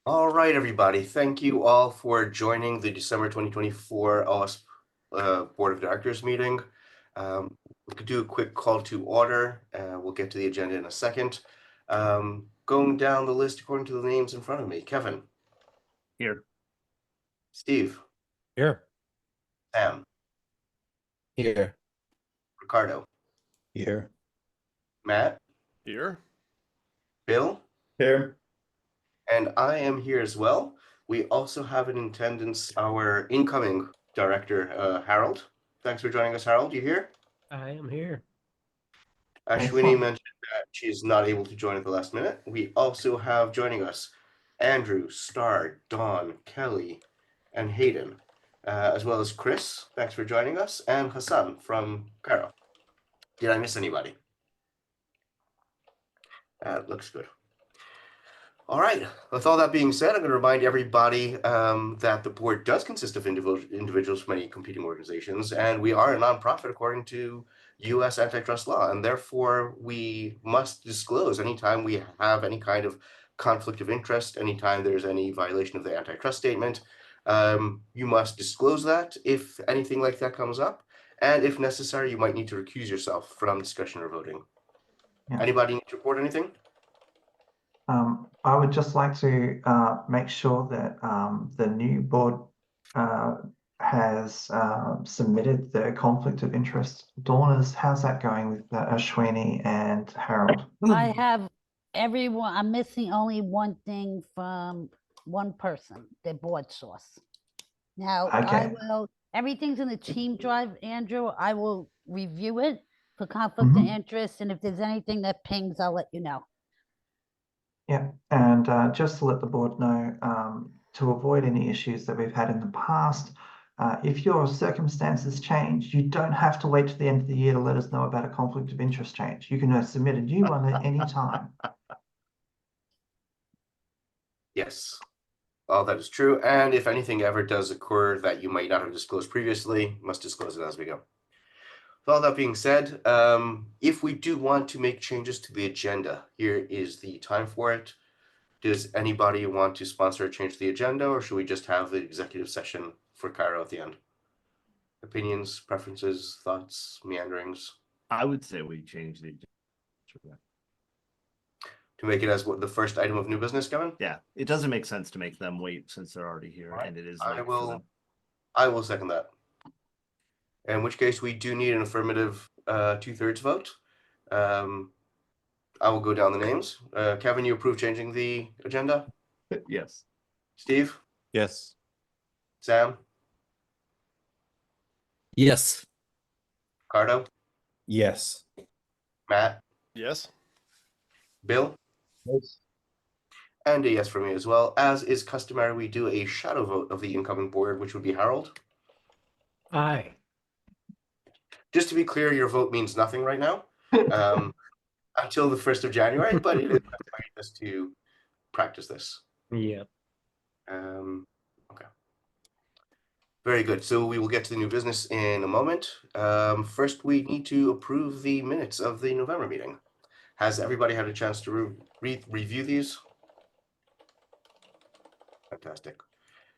All right, everybody. Thank you all for joining the December 2024 OWASP Board of Directors meeting. We could do a quick call to order. We'll get to the agenda in a second. Going down the list according to the names in front of me. Kevin. Here. Steve. Here. Sam. Here. Ricardo. Here. Matt. Here. Bill. Here. And I am here as well. We also have in attendance our incoming director, Harold. Thanks for joining us, Harold. You here? I am here. Ashwini mentioned that she is not able to join at the last minute. We also have joining us Andrew, Star, Dawn, Kelly, and Hayden, as well as Chris. Thanks for joining us, and Hassan from Cairo. Did I miss anybody? Looks good. All right. With all that being said, I'm going to remind everybody that the board does consist of individuals from many competing organizations, and we are a nonprofit according to U.S. antitrust law, and therefore we must disclose anytime we have any kind of conflict of interest, anytime there's any violation of the antitrust statement. You must disclose that if anything like that comes up, and if necessary, you might need to recuse yourself from discussion or voting. Yeah. Anybody need to report anything? I would just like to make sure that the new board has submitted the conflict of interest. Dawn, how's that going with Ashwini and Harold? I have everyone. I'm missing only one thing from one person, the board source. Now, Okay. everything's in the team drive, Andrew. I will review it for conflict of interest. And if there's anything that pings, I'll let you know. Yeah, and just to let the board know, to avoid any issues that we've had in the past, if your circumstances change, you don't have to wait to the end of the year to let us know about a conflict of interest change. You can submit a new one at any time. Yes, all that is true. And if anything ever does occur that you might not have disclosed previously, you must disclose it as we go. With all that being said, if we do want to make changes to the agenda, here is the time for it. Does anybody want to sponsor a change to the agenda, or should we just have the executive session for Cairo at the end? Opinions, preferences, thoughts, meanderings? I would say we change the agenda. To make it as the first item of new business, Kevin? Yeah, it doesn't make sense to make them wait since they're already here, and it is late for them. I will second that. In which case, we do need an affirmative 2/3 vote. I will go down the names. Kevin, you approve changing the agenda? Yes. Steve? Yes. Sam? Yes. Ricardo? Yes. Matt? Yes. Bill? Yes. And a yes for me as well. As is customary, we do a shadow vote of the incoming board, which would be Harold. Aye. Just to be clear, your vote means nothing right now until the 1st of January, but it is necessary just to practice this. Yeah. Okay. Very good. So we will get to the new business in a moment. First, we need to approve the minutes of the November meeting. Has everybody had a chance to review these? Fantastic.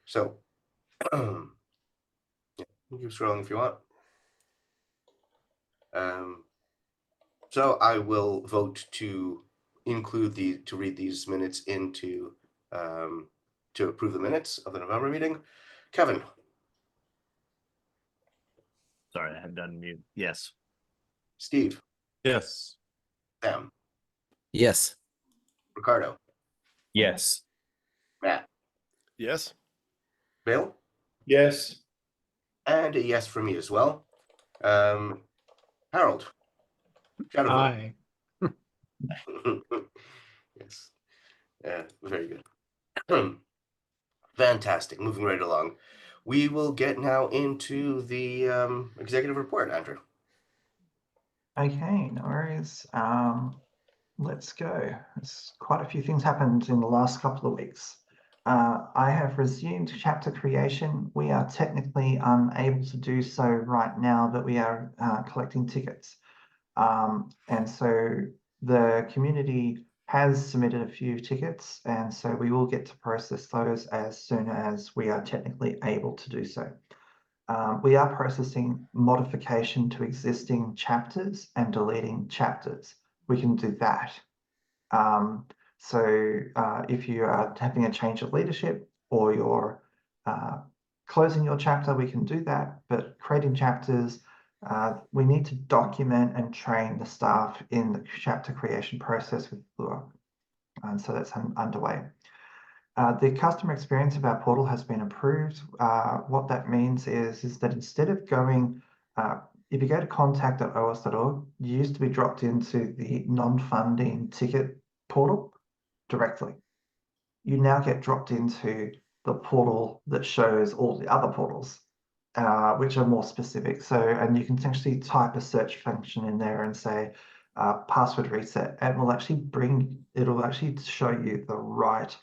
So, yeah, you can scrolling if you want. So I will vote to include to read these minutes into to approve the minutes of the November meeting. Kevin. Sorry, I had done mute. Yes. Steve. Yes. Sam. Yes. Ricardo. Yes. Matt. Yes. Bill. Yes. And a yes for me as well. Harold. Aye. Yes. Yeah, very good. Fantastic. Moving right along. We will get now into the executive report, Andrew. Okay, no worries. Let's go. There's quite a few things happened in the last couple of weeks. I have resumed chapter creation. We are technically unable to do so right now, but we are collecting tickets. And so the community has submitted a few tickets, and so we will get to process those as soon as we are technically able to do so. We are processing modification to existing chapters and deleting chapters. We can do that. If you are having a change of leadership or you're closing your chapter, we can do that. But creating chapters, we need to document and train the staff in the chapter creation process with Lua. And so that's underway. The customer experience of our portal has been improved. What that means is that instead of going, if you go to contact.owas.org, you used to be dropped into the non-funding ticket portal directly. You now get dropped into the portal that shows all the other portals, which are more specific. And you can actually type a search function in there and say password reset, and it'll actually show you the right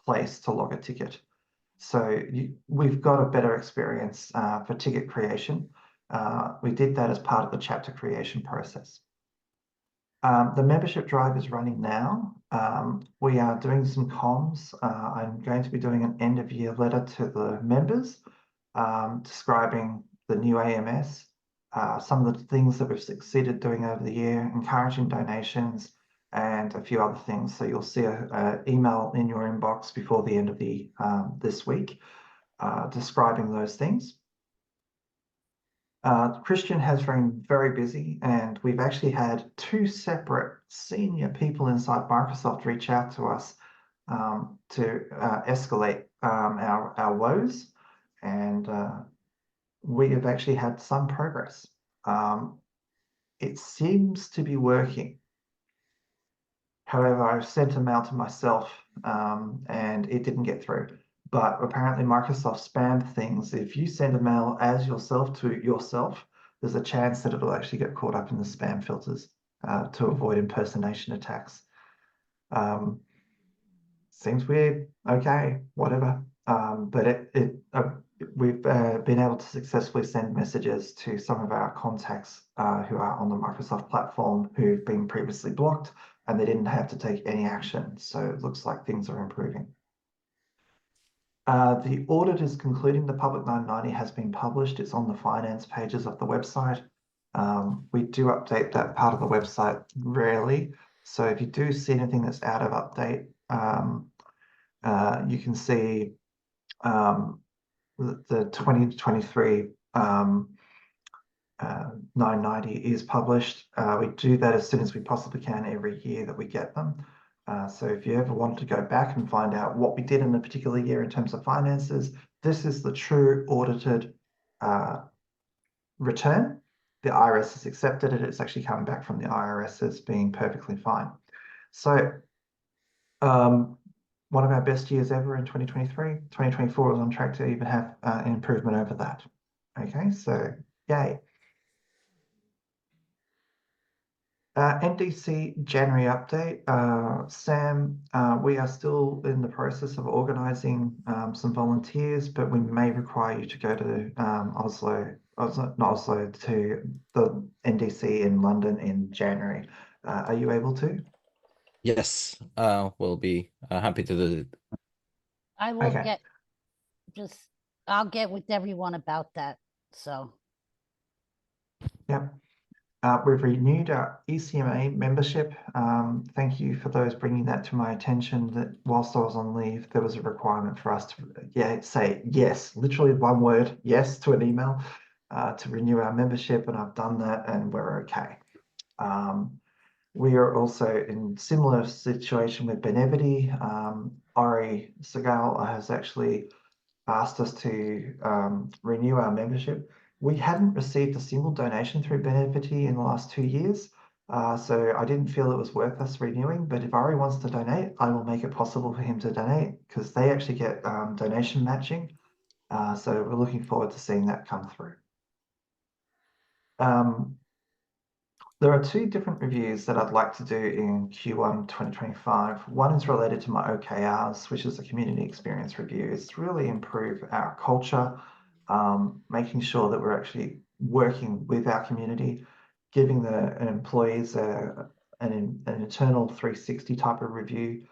place to log a ticket. So we've got a better experience for ticket creation. We did that as part of the chapter creation process. The membership drive is running now. We are doing some comms. I'm going to be doing an end of year letter to the members describing the new AMS, some of the things that we've succeeded doing over the year, encouraging donations, and a few other things. So you'll see an email in your inbox before the end of this week describing those things. Christian has been very busy, and we've actually had 2 separate senior people inside Microsoft reach out to us to escalate our woes, and we have actually had some progress. It seems to be working. However, I've sent a mail to myself and it didn't get through. But apparently Microsoft spammed things. If you send a mail as yourself to yourself, there's a chance that it'll actually get caught up in the spam filters to avoid impersonation attacks. Seems weird. Okay, whatever. But we've been able to successfully send messages to some of our contacts who are on the Microsoft platform who've been previously blocked, and they didn't have to take any action. So it looks like things are improving. The audit is concluding. The Public 990 has been published. It's on the finance pages of the website. We do update that part of the website rarely. So if you do see anything that's out of update, you can see the 2023 990 is published. We do that as soon as we possibly can every year that we get them. So if you ever want to go back and find out what we did in a particular year in terms of finances, this is the true audited return. The IRS has accepted it. It's actually coming back from the IRS as being perfectly fine. So one of our best years ever in 2023. 2024 is on track to even have an improvement over that. Okay, so yay. NDC January update. Sam, we are still in the process of organising some volunteers, but we may require you to go to to the NDC in London in January. Are you able to? Yes, we'll be happy to do it. I will Okay. I'll get with everyone about that. So. Yep. We've renewed our ECMA membership. Thank you for those bringing that to my attention, that whilst I was on leave, there was a requirement for us to say yes, literally one word, yes, to an email to renew our membership, and I've done that and we're okay. We are also in similar situation with Benevity. Ori Segal has actually asked us to renew our membership. We hadn't received a single donation through Benevity in the last 2 years, so I didn't feel it was worth us renewing. But if Ori wants to donate, I will make it possible for him to donate, because they actually get donation matching. So we're looking forward to seeing that come through. There are 2 different reviews that I'd like to do in Q1 2025. One is related to my OKRs, which is a community experience review. It's to really improve our culture, making sure that we're actually working with our community, giving the employees a an internal 360 type of review,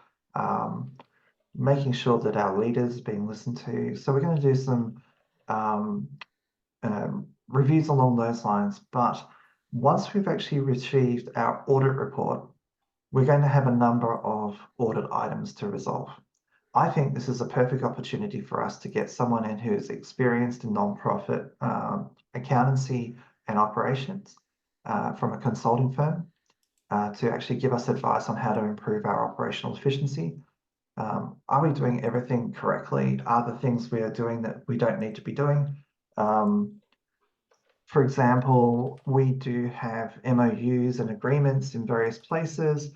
making sure that our leaders are being listened to. So we're going to do some reviews along those lines. But once we've actually received our audit report, we're going to have a number of audit items to resolve. I think this is a perfect opportunity for us to get someone in who is experienced in nonprofit accountancy and operations from a consulting firm to actually give us advice on how to improve our operational efficiency. Are we doing everything correctly? Are there things we are doing that we don't need to be doing? For example, we do have MOUs and agreements in various places.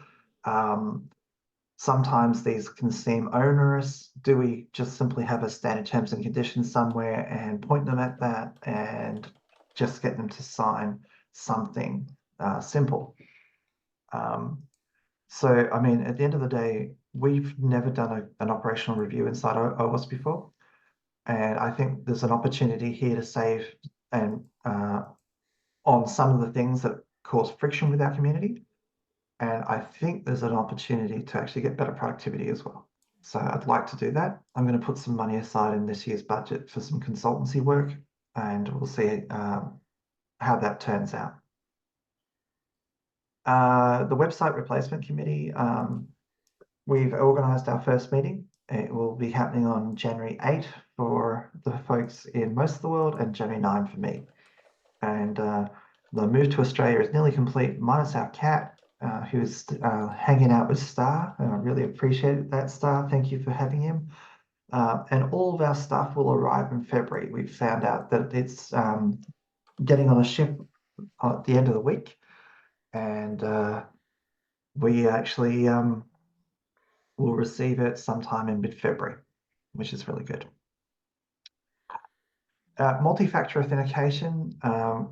Sometimes these can seem onerous. Do we just simply have a standard terms and conditions somewhere and point them at that and just get them to sign something simple? So, I mean, at the end of the day, we've never done an operational review inside OWASP before. And I think there's an opportunity here to save and on some of the things that cause friction with our community. And I think there's an opportunity to actually get better productivity as well. So I'd like to do that. I'm going to put some money aside in this year's budget for some consultancy work, and we'll see how that turns out. The website replacement committee, we've organised our first meeting. It will be happening on January 8 for the folks in most of the world and January 9 for me. And the move to Australia is nearly complete, minus our cat, who's hanging out with Star. And I really appreciate that, Star. Thank you for having him. And all of our stuff will arrive in February. We've found out that it's getting on a ship at the end of the week. And we actually will receive it sometime in mid-February, which is really good. Multi-factor authentication,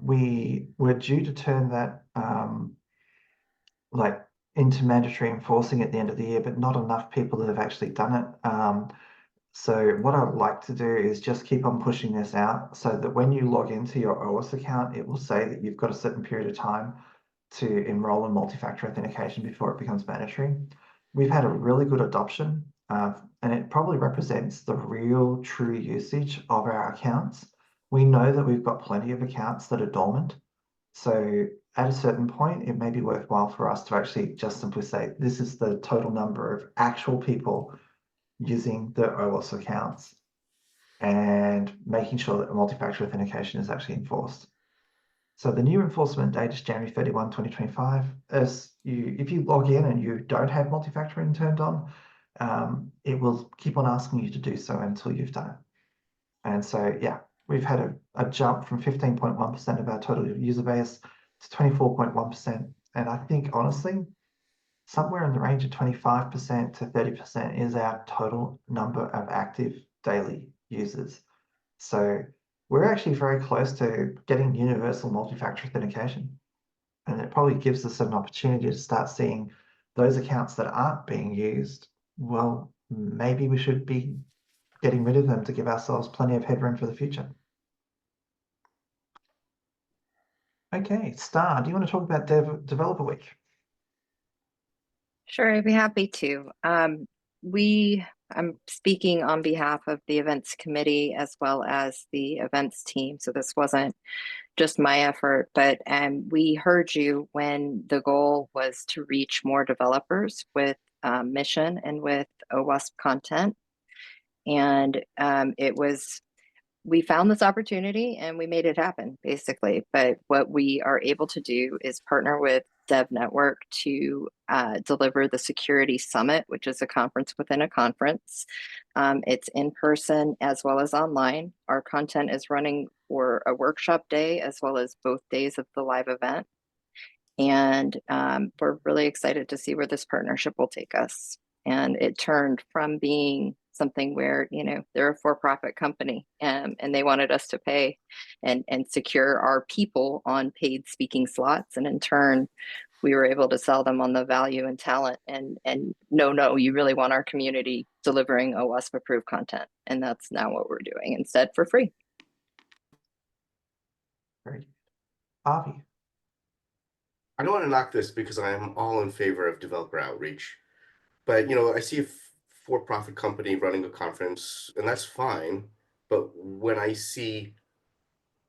we were due to turn that into mandatory enforcing at the end of the year, but not enough people have actually done it. So what I would like to do is just keep on pushing this out so that when you log into your OWASP account, it will say that you've got a certain period of time to enroll in multi-factor authentication before it becomes mandatory. We've had a really good adoption, and it probably represents the real true usage of our accounts. We know that we've got plenty of accounts that are dormant. So at a certain point, it may be worthwhile for us to actually just simply say, this is the total number of actual people using the OWASP accounts and making sure that multi-factor authentication is actually enforced. So the new enforcement date is January 31, 2025. If you log in and you don't have multi-factoring turned on, it will keep on asking you to do so until you've done it. And so, yeah, we've had a jump from 15.1% of our total user base to 24.1%. And I think, honestly, somewhere in the range of 25% to 30% is our total number of active daily users. So we're actually very close to getting universal multi-factor authentication. And it probably gives us an opportunity to start seeing those accounts that aren't being used. Well, maybe we should be getting rid of them to give ourselves plenty of headroom for the future. Okay, Star, do you want to talk about Developer Week? Sure, I'd be happy to. I'm speaking on behalf of the events committee as well as the events team. So this wasn't just my effort, but we heard you when the goal was to reach more developers with mission and with OWASP content. And we found this opportunity and we made it happen, basically. But what we are able to do is partner with Dev Network to deliver the Security Summit, which is a conference within a conference. It's in person as well as online. Our content is running for a workshop day as well as both days of the live event. And we're really excited to see where this partnership will take us. And it turned from being something where, they're a for-profit company and they wanted us to pay and secure our people on paid speaking slots. And in turn, we were able to sell them on the value and talent and no, you really want our community delivering OWASP approved content. And that's now what we're doing instead for free. Very good. Avi. I don't want to knock this because I am all in favor of developer outreach, but I see a for-profit company running a conference, and that's fine. But when I see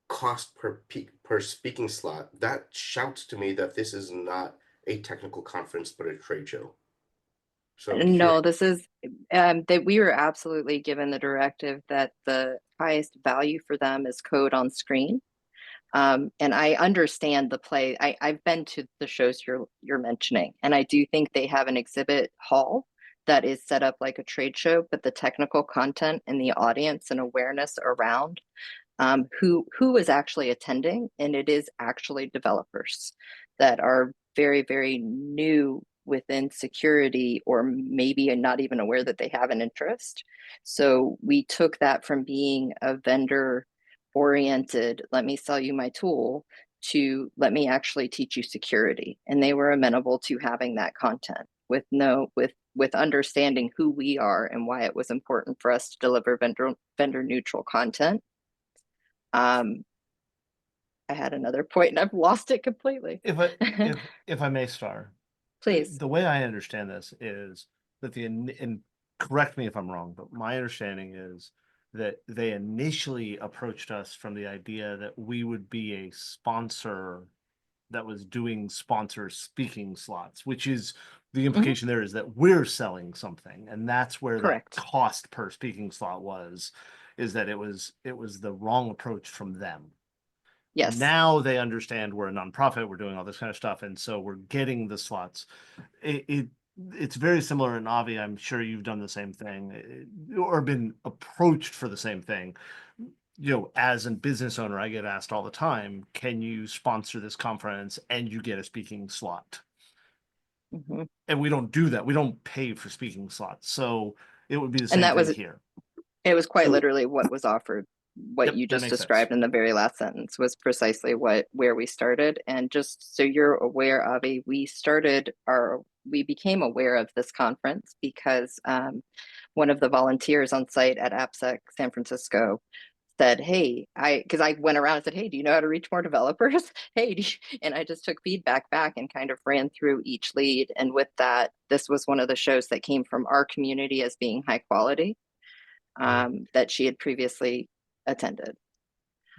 cost per speaking slot, that shouts to me that this is not a technical conference but a trade show. So here, No, this is that we were absolutely given the directive that the highest value for them is code on screen. And I understand the play. I've been to the shows you're mentioning, and I do think they have an exhibit hall that is set up like a trade show, but the technical content and the audience and awareness around who is actually attending, and it is actually developers that are very, very new within security, or maybe not even aware that they have an interest. So we took that from being a vendor oriented, let me sell you my tool, to let me actually teach you security. And they were amenable to having that content with understanding who we are and why it was important for us to deliver vendor neutral content. I had another point and I've lost it completely. If I may, Star, Please. The way I understand this is that and correct me if I'm wrong, but my understanding is that they initially approached us from the idea that we would be a sponsor that was doing sponsor speaking slots, which is the implication there is that we're selling something, and that's where Correct. that cost per speaking slot is that it was the wrong approach from them. Yes. Now they understand we're a nonprofit, we're doing all this kind of stuff, and so we're getting the slots. It's very similar in Avi. I'm sure you've done the same thing or been approached for the same thing. As a business owner, I get asked all the time, can you sponsor this conference and you get a speaking slot? And we don't do that. We don't pay for speaking slots. So it would be the same thing here. It was quite literally what was offered. What you just described in the very last sentence was precisely where we started. And just so you're aware, Avi, we became aware of this conference because one of the volunteers on site at AppSec San Francisco said, hey, because I went around and said, hey, do you know how to reach more developers? Hey, and I just took feedback back and kind of ran through each lead. And with that, this was one of the shows that came from our community as being high quality that she had previously attended.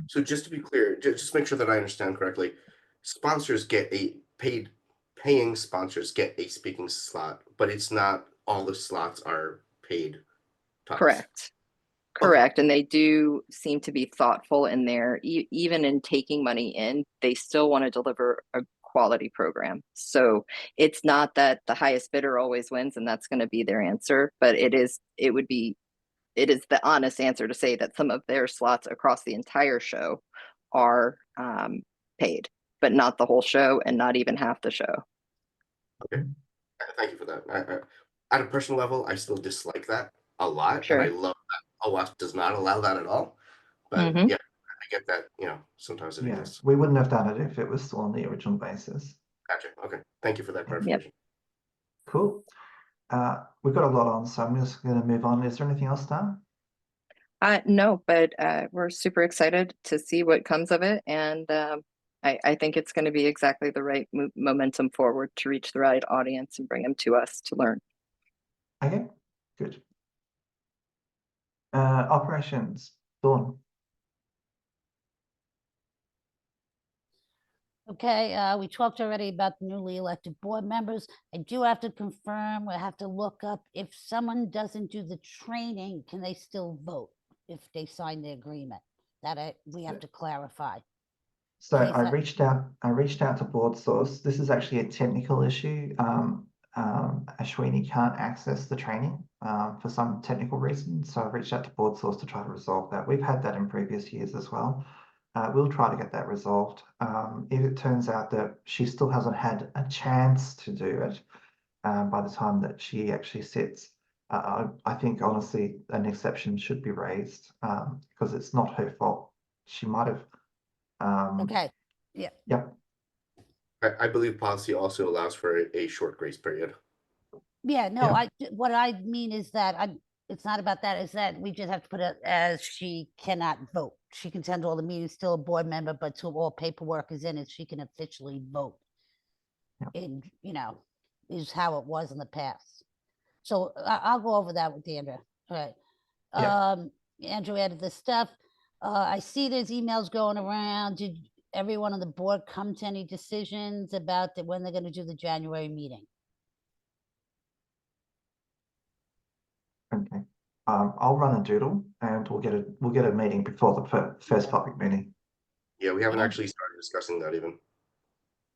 So just to be clear, just make sure that I understand correctly, paying sponsors get a speaking slot, but it's not all the slots are paid talks. Correct. And they do seem to be thoughtful in there, even in taking money in, they still want to deliver a quality program. So it's not that the highest bidder always wins and that's going to be their answer, but it is the honest answer to say that some of their slots across the entire show are paid, but not the whole show and not even half the show. Okay, thank you for that. At a personal level, I still dislike that a lot, Sure. and I love that OWASP does not allow that at all. But yeah, I get that. Sometimes it exists. We wouldn't have done it if it was still on the original basis. Gotcha. Okay, thank you for that clarification. Yep. Cool. We've got a lot on, so I'm just going to move on. Is there anything else, Dan? No, but we're super excited to see what comes of it. And I think it's going to be exactly the right momentum forward to reach the right audience and bring them to us to learn. Okay, good. Operations, Dawn. Okay, we talked already about the newly elected board members. I do have to confirm, we have to look up if someone doesn't do the training, can they still vote if they sign the agreement? We have to clarify. So I reached out to Board Source. This is actually a technical issue. Ashwini can't access the training for some technical reason. So I reached out to Board Source to try to resolve that. We've had that in previous years as well. We'll try to get that resolved. If it turns out that she still hasn't had a chance to do it by the time that she actually sits, I think honestly an exception should be raised because it's not her fault. She might have. Okay. Yeah. Yep. I believe policy also allows for a short grace period. Yeah, no, what I mean is that it's not about that, is that we just have to put it as she cannot vote. She can attend all the meetings, still a board member, but till all paperwork is in it, she can officially vote. in, is how it was in the past. So I'll go over that with Andrew. All right. Yeah. Andrew added this stuff. I see there's emails going around. Did everyone on the board come to any decisions about when they're going to do the January meeting? Okay. I'll run a doodle and we'll get a meeting before the first public meeting. Yeah, we haven't And- actually started discussing that even.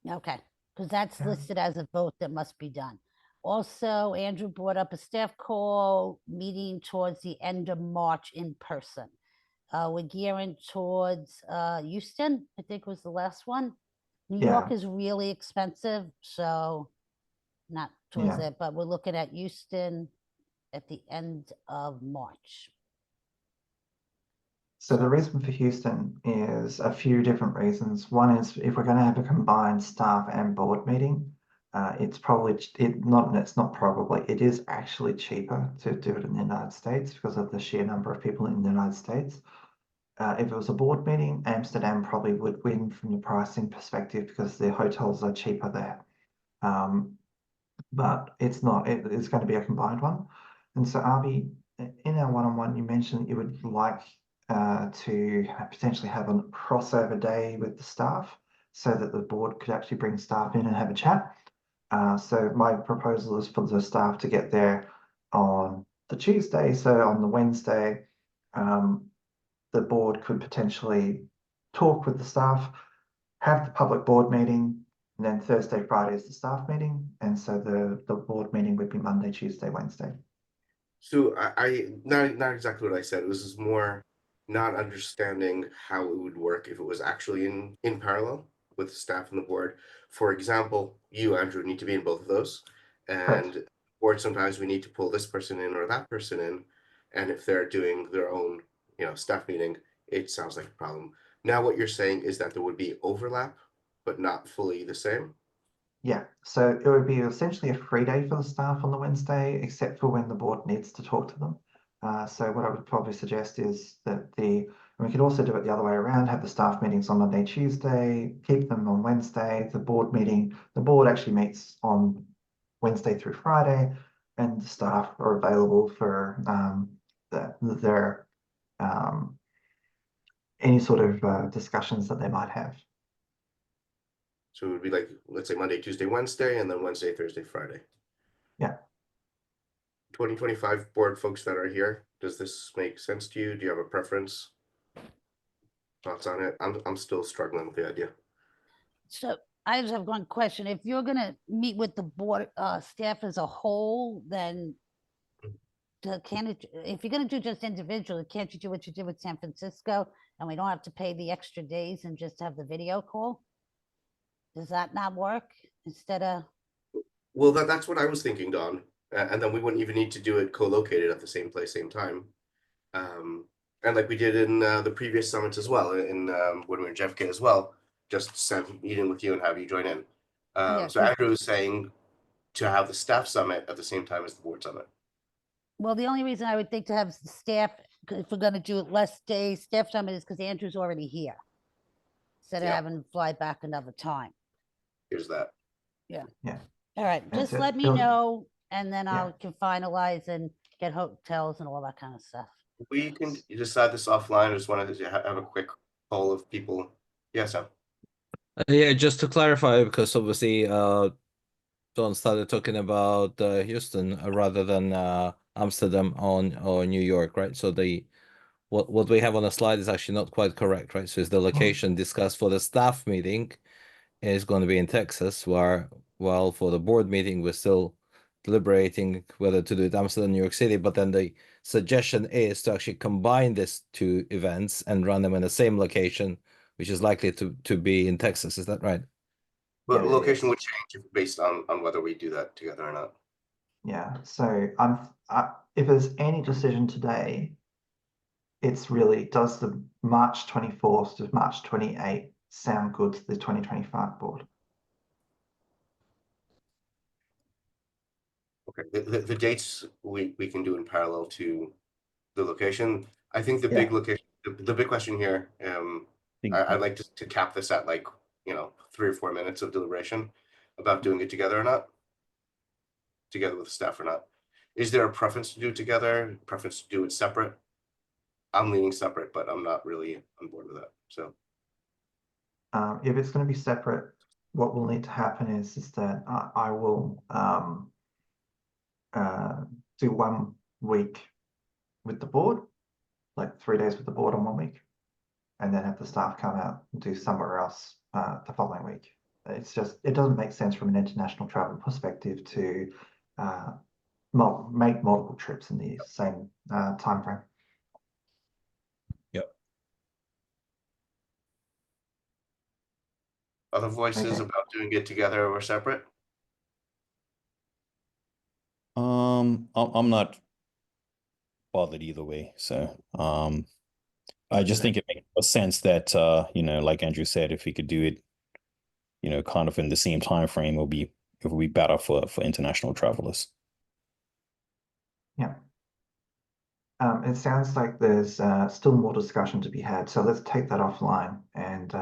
Okay, because that's Yeah. listed as a vote that must be done. Also, Andrew brought up a staff call meeting towards the end of March in person. We're gearing towards Houston, I think was the last one. New York Yeah. is really expensive, so not towards Yeah. it, but we're looking at Houston at the end of March. So the reason for Houston is a few different reasons. One is if we're going to have a combined staff and board meeting, it's actually cheaper to do it in the United States because of the sheer number of people in the United States. If it was a board meeting, Amsterdam probably would win from the pricing perspective because the hotels are cheaper there. But it's not, it's going to be a combined one. And so Arby, in our one-on-one, you mentioned that you would like to potentially have a crossover day with the staff so that the board could actually bring staff in and have a chat. So my proposal is for the staff to get there on the Tuesday. So on the Wednesday, the board could potentially talk with the staff, have the public board meeting, and then Thursday, Friday is the staff meeting. And so the board meeting would be Monday, Tuesday, Wednesday. So I not exactly what I said. It was just more not understanding how it would work if it was actually in parallel with the staff and the board. For example, you, Andrew, need to be in both of those. Correct. And board, sometimes we need to pull this person in or that person in. And if they're doing their own, staff meeting, it sounds like a problem. Now what you're saying is that there would be overlap, but not fully the same. Yeah, so it would be essentially a free day for the staff on the Wednesday, except for when the board needs to talk to them. So what I would probably suggest is that we could also do it the other way around, have the staff meetings on Monday, Tuesday, keep them on Wednesday. The board actually meets on Wednesday through Friday, and the staff are available for their any sort of discussions that they might have. So it would be like, let's say Monday, Tuesday, Wednesday, and then Wednesday, Thursday, Friday. Yeah. 2025 board folks that are here, does this make sense to you? Do you have a preference? Thoughts on it? I'm still struggling with the idea. So I just have one question. If you're going to meet with the board staff as a whole, then if you're going to do just individually, can't you do what you did with San Francisco and we don't have to pay the extra days and just have the video call? Does that not work instead of? Well, that's what I was thinking, Don. And then we wouldn't even need to do it co-located at the same place, same time. And like we did in the previous summits as well, when we were in JFK as well, just send a meeting with you and have you join in. Yeah, So Andrew was saying to have the staff summit at the same time as the board summit. Well, the only reason I would think to have staff, if we're going to do it less days, staff summit is because Andrew's already here. Instead of Yeah. having to fly back another time. Here's that. All right, That's just it. let me It'll- know and then Yeah. I can finalize and get hotels and all that kind of stuff. We can decide this offline. I just wanted to have a quick poll of people. Yes, Sam. Yeah, just to clarify, because obviously John started talking about Houston rather than Amsterdam or New York, right? So what we have on the slide is actually not quite correct, right? So is the location discussed for the staff meeting is going to be in Texas, while for the board meeting we're still deliberating whether to do it Amsterdam, New York City, but then the suggestion is to actually combine these two events and run them in the same location, which is likely to be in Texas. Is that right? But Yeah, it location is. would change based on whether we do that together or not. Yeah, so if there's any decision today, it's really, does the March 24th to March 28th sound good to the 2025 board? Okay, the dates we can do in parallel to the location. I think the big location, the big question here, I'd like to cap this at 3 or 4 minutes of deliberation. about doing it together or not? Together with staff or not? Is there a preference to do it together, preference to do it separate? I'm leaning separate, but I'm not really on board with that, so. If it's going to be separate, what will need to happen is that I will do 1 week with the board, like 3 days with the board on 1 week, and then have the staff come out and do somewhere else the following week. It's just, it doesn't make sense from an international travel perspective to make multiple trips in the same time frame. Yep. Other voices Okay. about doing it together or separate? I'm not bothered either way. So, I just think it makes a sense that, you know, like Andrew said, if we could do it, you know, kind of in the same time frame, it will be better for international travelers. Yeah. It sounds like there's still more discussion to be had, so let's take that offline, and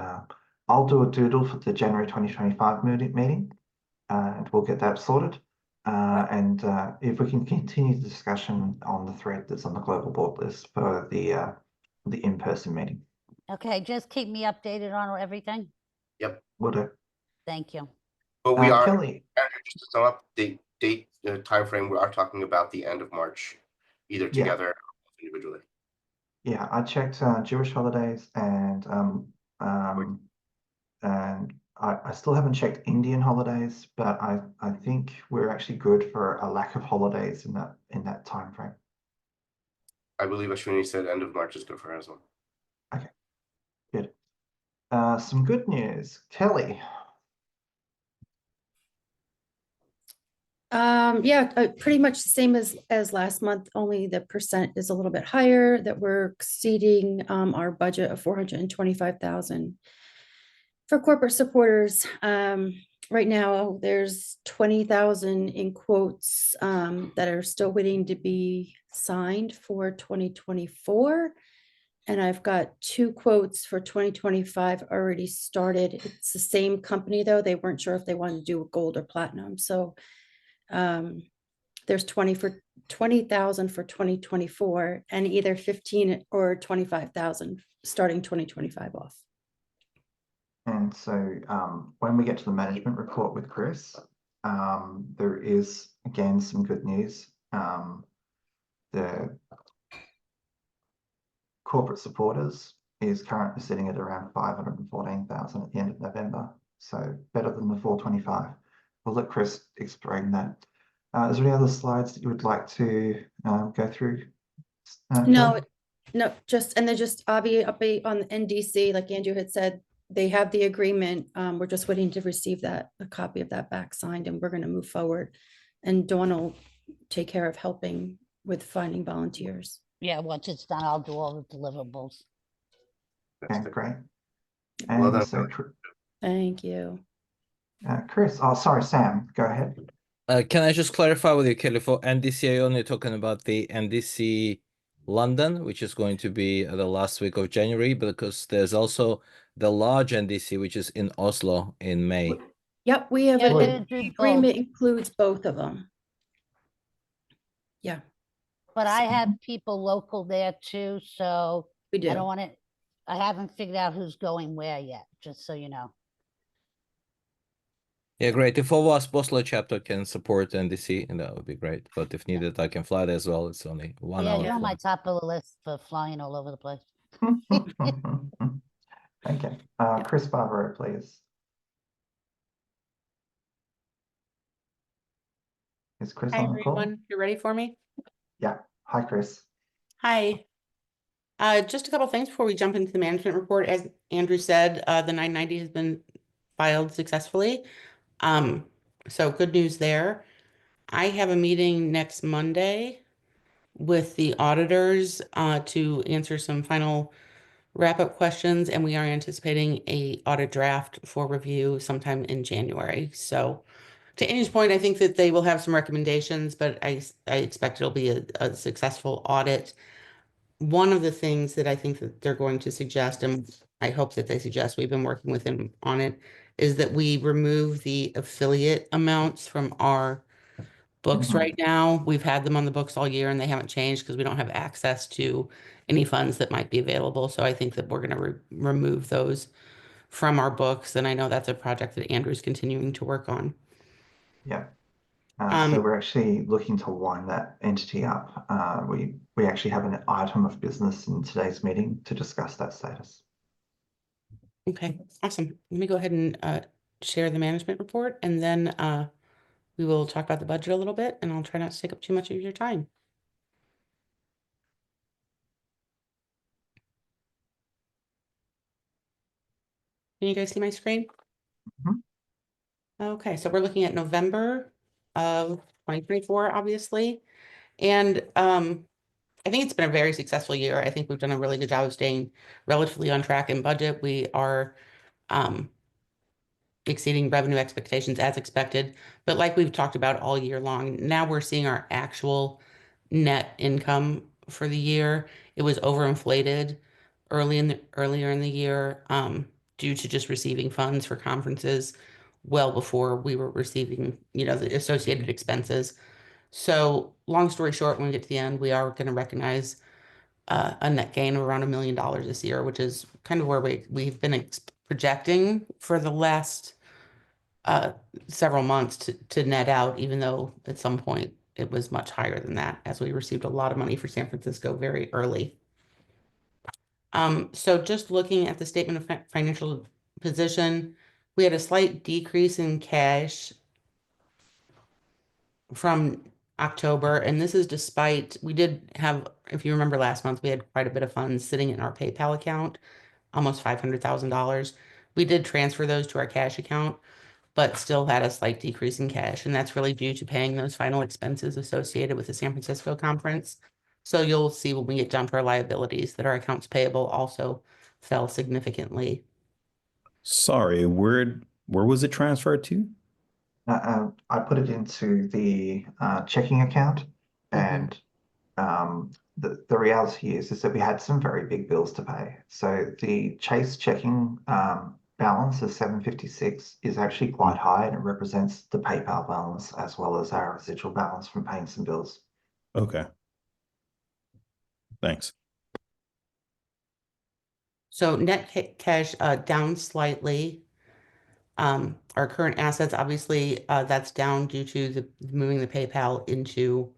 I'll do a doodle for the January 2025 meeting, and we'll get that sorted. And if we can continue the discussion on the thread that's on the global board list for the in-person meeting. Okay, just keep me updated on everything. Will do. Thank you. But we are, Kelly, just to sum up, the date, timeframe, we are talking about the end of March, either Yeah. together or individually. yeah, I checked Jewish holidays, and I still haven't checked Indian holidays, but I think we're actually good for a lack of holidays in that time frame. I believe Ashwini said end of March is good for her as well. Good. Some good news, Kelly. Yeah, pretty much the same as last month, only the percent is a little bit higher, that we're exceeding our budget of 425,000 for corporate supporters. Right now there's 20,000 in quotes that are still waiting to be signed for 2024. And I've got 2 quotes for 2025 already started. It's the same company though. They weren't sure if they wanted to do a gold or platinum. So there's 20,000 for 2024 and either 15 or 25,000 starting 2025 off. And so when we get to the management report with Chris, there is again some good news. The corporate supporters is currently sitting at around 514,000 at the end of November. So better than the 425. We'll let Chris explain that. Is there any other slides that you would like to go through? No, just, and then just update on the NDC, like Andrew had said, they have the agreement. We're just waiting to receive a copy of that back signed, and we're going to move forward. And Dawn will take care of helping with finding volunteers. Yeah, once it's done, I'll do all the deliverables. That's Okay, good. great. Well And done. so, Thank you. Chris, oh, sorry, Sam, go ahead. Can I just clarify with you, Kelly, for NDC, you're only talking about the NDC London, which is going to be the last week of January, because there's also the large NDC, which is in Oslo in May. Yep, we have Yeah, the we're gonna do agreement both. includes both of them. Yeah, But I have people local there too, so we do. I don't want to, I haven't figured out who's going where yet, just so you know. Yeah, great. If OWASP Oslo chapter can support NDC, and that would be great. But if needed, I can fly there as well. It's only 1 Yeah, hour. you're on my flight. top of the list for flying all over the place. Okay, Chris Barbaro, please. Is Chris Hi, on the call? everyone. You ready for me? Yeah. Hi, Chris. Hi. Just a couple things before we jump into the management report. As Andrew said, the 990 has been filed successfully. So good news there. I have a meeting next Monday with the auditors to answer some final wrap-up questions, and we are anticipating a audit draft for review sometime in January. So to Annie's point, I think that they will have some recommendations, but I expect it'll be a successful audit. One of the things that I think that they're going to suggest, and I hope that they suggest, we've been working with them on it, is that we remove the affiliate amounts from our books Mhm. right now. We've had them on the books all year and they haven't changed because we don't have access to any funds that might be available. So I think that we're going to remove those from our books. And I know that's a project that Andrew's continuing to work on. Yeah. Um, So we're actually looking to wind that entity up. We actually have an item of business in today's meeting to discuss that status. Okay, awesome. Let me go ahead and share the management report, and then we will talk about the budget a little bit, and I'll try not to take up too much of your time. Can you guys see my screen? Mhm. Okay, so we're looking at November of 2024, obviously. And I think it's been a very successful year. I think we've done a really good job of staying relatively on track in budget. We are exceeding revenue expectations as expected. But like we've talked about all year long, now we're seeing our actual net income for the year. It was overinflated earlier in the year due to just receiving funds for conferences well before we were receiving, the associated expenses. So long story short, when we get to the end, we are going to recognize a net gain of around $1 million this year, which is kind of where we've been projecting for the last several months to net out, even though at some point it was much higher than that, as we received a lot of money for San Francisco very early. So just looking at the statement of financial position, we had a slight decrease in cash from October, and this is despite we did have, if you remember last month, we had quite a bit of funds sitting in our PayPal account, almost $500,000. We did transfer those to our cash account, but still had a slight decrease in cash. And that's really due to paying those final expenses associated with the San Francisco conference. So you'll see when we get down to our liabilities that our accounts payable also fell significantly. Sorry, where was it transferred to? I put it into the checking account, and the reality is that we had some very big bills to pay. So the Chase checking balance of 756 is actually quite high, and it represents the PayPal balance as well as our residual balance from paying some bills. Okay. Thanks. So net cash down slightly. Our current assets, obviously, that's down due to the moving the PayPal into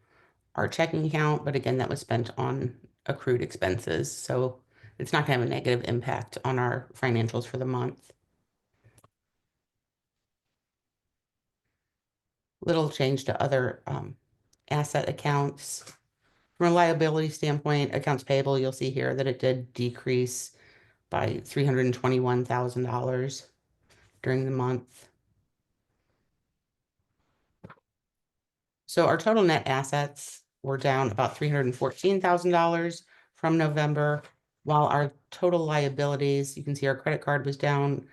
our checking account, but again, that was spent on accrued expenses, so it's not going to have a negative impact on our financials for the month. Little change to other asset accounts. From a liability standpoint, accounts payable, you'll see here that it did decrease by $321,000 during the month. So our total net assets were down about $314,000 from November, while our total liabilities, you can see our credit card was down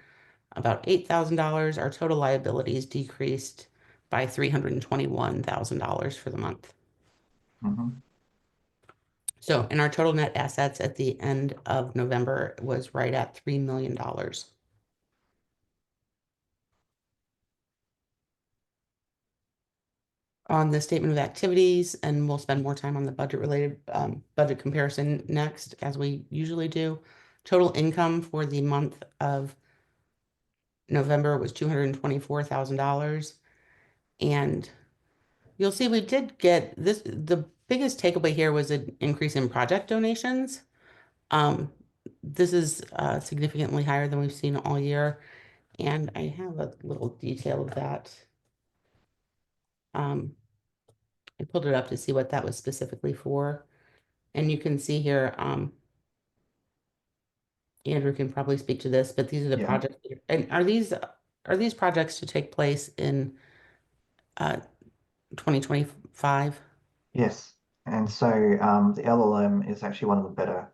about $8,000. Our total liabilities decreased by $321,000 for the month. Mhm. So, and our total net assets at the end of November was right at $3 million. On the statement of activities, and we'll spend more time on the budget related budget comparison next, as we usually do. Total income for the month of November was $224,000. And you'll see we did get this, the biggest takeaway here was an increase in project donations. This is significantly higher than we've seen all year. And I have a little detail of that. I pulled it up to see what that was specifically for. And you can see here, Andrew can probably speak to this, but these are the Yeah. projects. And are these projects to take place in 2025? Yes. And so the LLM is actually one of the better.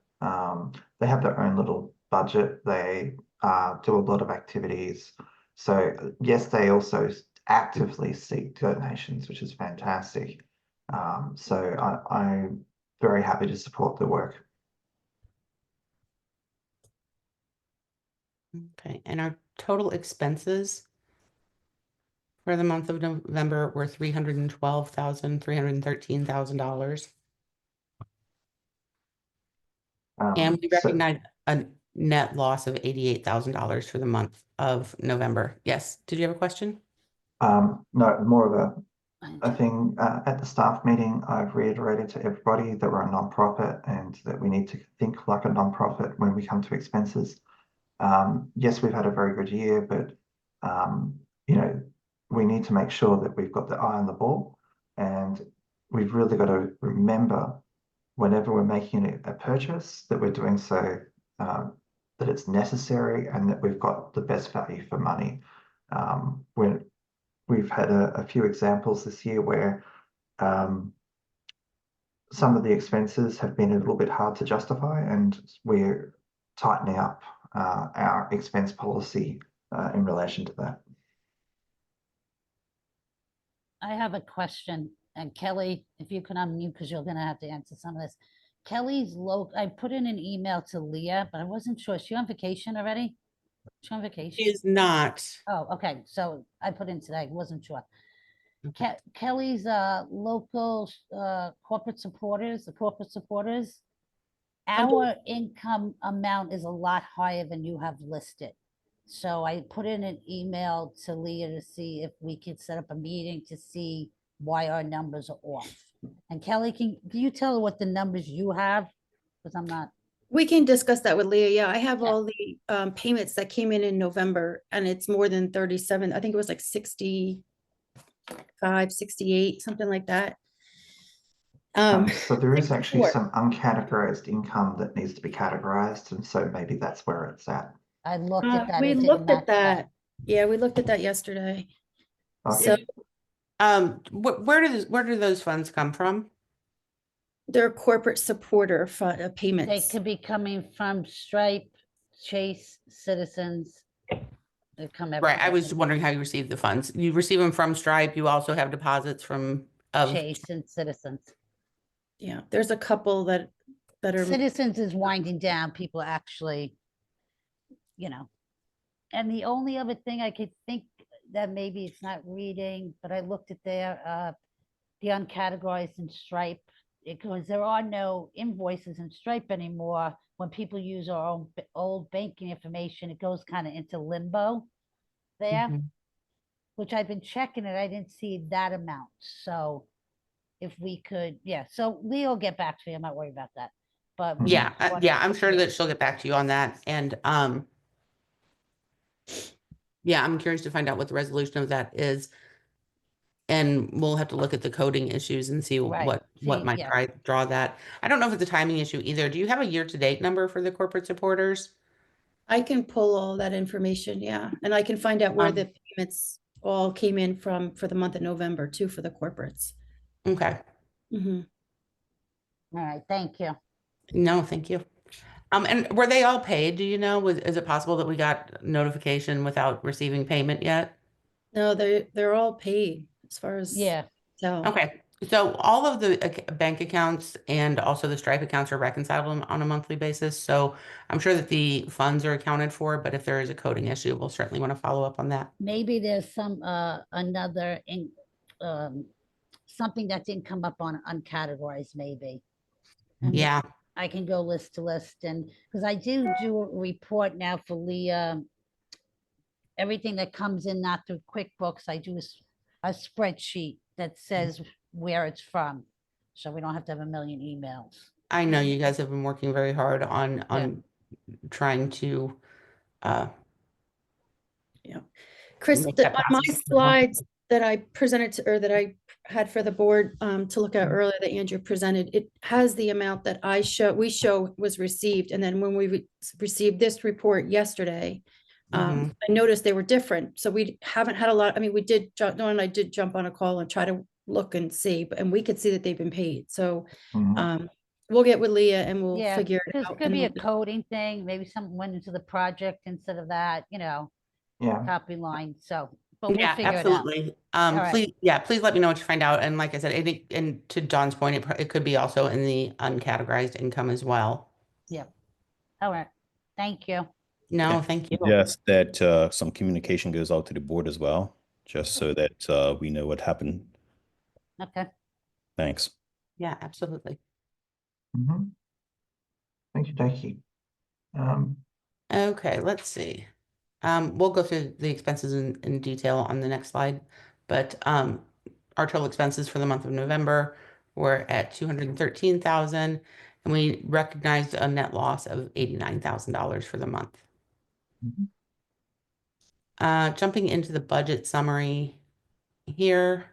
They have their own little budget. They do a lot of activities. So yes, they also actively seek donations, which is fantastic. So I'm very happy to support the work. Okay, and our total expenses for the month of November were $313,000. And we So recognize a net loss of $88,000 for the month of November. Yes, did you have a question? no, more of a thing. At the staff meeting, I've reiterated to everybody that we're a non-profit and that we need to think like a non-profit when we come to expenses. Yes, we've had a very good year, but you know, we need to make sure that we've got the eye on the ball, and we've really got to remember whenever we're making a purchase that we're doing so that it's necessary and that we've got the best value for money. When we've had a few examples this year where some of the expenses have been a little bit hard to justify, and we're tightening up our expense policy in relation to that. I have a question, and Kelly, if you can unmute, because you're gonna have to answer some of this. Kelly's I put in an email to Leah, but I wasn't sure. Is she on vacation already? She on vacation? Is not. Oh, okay, so I put in today, wasn't sure. Kelly's local corporate supporters, our income amount is a lot higher than you have listed. So I put in an email to Leah to see if we could set up a meeting to see why our numbers are off. And Kelly, can you tell her what the numbers you have? Because I'm not. We can discuss that with Leah. Yeah, I have Yeah. all the payments that came in November, and it's more than 37. I think it was like 65, 68, something like that. So there is actually sure. some uncategorized income that needs to be categorized, and so maybe that's where it's at. I looked at that. We it didn't looked at match up. that. Yeah, we looked at that yesterday. Okay. So Where do those funds come from? they're corporate supporter They payments. could be coming from Stripe, Chase, Citizens. They come every Right, I was wondering how you receive the funds. You receive them from Stripe. You also have deposits from Chase and Citizens. Yeah, there's a couple that are Citizens is winding down. People actually, and the only other thing I could think that maybe it's not reading, but I looked at the uncategorized in Stripe, because there are no invoices in Stripe anymore. When people use our own old banking information, it goes kind of into limbo there, which I've been checking it. I didn't see that amount. So if we could, so Leah will get back to you. I'm not worried about that. But Yeah, I'm sure that she'll get back to you on that. And yeah, I'm curious to find out what the resolution of that is. And we'll have to look at the coding issues and see what might draw that. I don't know if it's a timing issue either. Do you have a year-to-date number for the corporate supporters? I can pull all that information, yeah, and I can find out where the payments all came in from for the month of November too, for the corporates. Okay. All right, thank you. No, thank you. And were they all paid? Do you know? Is it possible that we got notification without receiving payment yet? No, they're all paid as far as so. Okay, so all of the bank accounts and also the Stripe accounts are reconciled on a monthly basis. So I'm sure that the funds are accounted for, but if there is a coding issue, we'll certainly want to follow up on that. Maybe there's some another something that didn't come up on uncategorized, maybe. And yeah, I can go list to list, and because I do a report now for Leah. Everything that comes in not through QuickBooks, I do a spreadsheet that says where it's from, so we don't have to have a million emails. I know you guys have been working very hard on trying to Chris, make that on my process slides that I presented to, or that I had for the board to look at earlier that Andrew presented, it has the amount that we show was received. And then when we received this report yesterday, I noticed they were different. So we haven't had a lot. I mean, we did, Dawn and I did jump on a call and try to look and see, and we could see that they've been paid. So we'll get with Leah and we'll figure it out. This could be a coding thing. Maybe something went into the project instead of that, copy line. So, but we'll figure absolutely. it out. Please let me know what you find out. And like I said, I think, and to Dawn's point, it could be also in the uncategorized income as well. Yep. All right. Thank you. No, thank you. Just that some communication goes out to the board as well, just so that we know what happened. Okay. Thanks. Yeah, absolutely. Mhm. Thank you, Doki. Okay, let's see. We'll go through the expenses in detail on the next slide, but our total expenses for the month of November were at 213,000, and we recognized a net loss of $89,000 for the month. Mhm. Jumping into the budget summary here,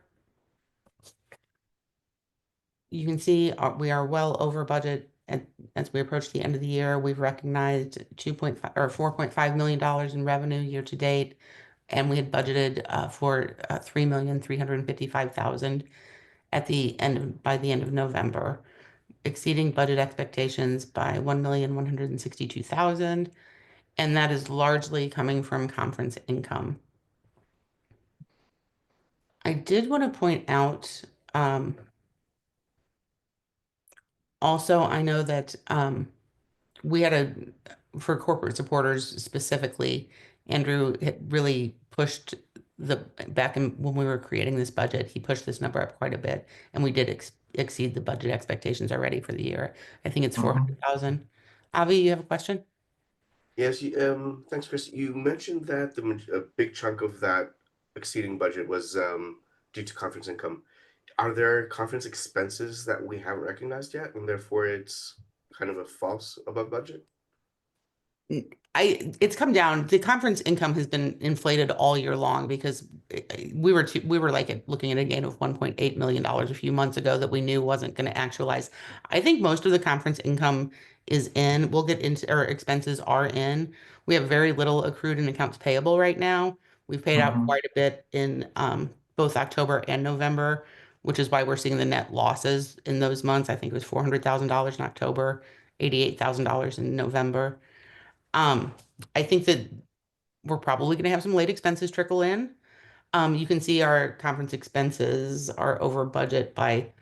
you can see we are well over budget, and as we approach the end of the year, we've recognized 2.5 or $4.5 million in revenue year to date, and we had budgeted for 3,355,000 by the end of November, exceeding budget expectations by 1,162,000, and that is largely coming from conference income. I did want to point out, also, I know that we had for corporate supporters specifically, Andrew had really pushed back when we were creating this budget, he pushed this number up quite a bit, and we did exceed the budget expectations already for the year. I think it's Mhm. 400,000. Avi, you have a question? Yes, thanks, Chris. You mentioned that a big chunk of that exceeding budget was due to conference income. Are there conference expenses that we haven't recognized yet, and therefore it's kind of a false above budget? It's come down. The conference income has been inflated all year long because we were like looking at a gain of $1.8 million a few months ago that we knew wasn't going to actualize. I think most of the conference income is in. We'll get into, our expenses are in. We have very little accrued in accounts payable right now. We've paid out Mhm. quite a bit in both October and November, which is why we're seeing the net losses in those months. I think it was $400,000 in October, $88,000 in November. I think that we're probably going to have some late expenses trickle in. You can see our conference expenses are over budget by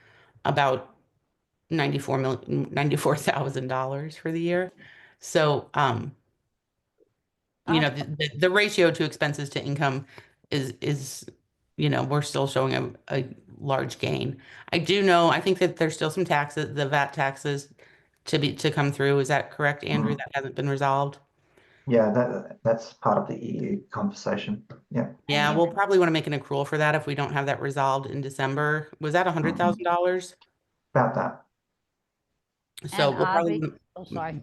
about $94,000 for the year. So, you know, the ratio to expenses to income is, you know, we're still showing a large gain. I do know, I think that there's still some taxes, the VAT taxes to come through. Is that correct, Andrew? Mhm. That hasn't been resolved? Yeah, that's part of the EU conversation. Yeah. Yeah, you- we'll probably want to make an accrual for that if we don't have that resolved in December. Was that $100,000? About that. So And we'll probably Avi, oh, sorry.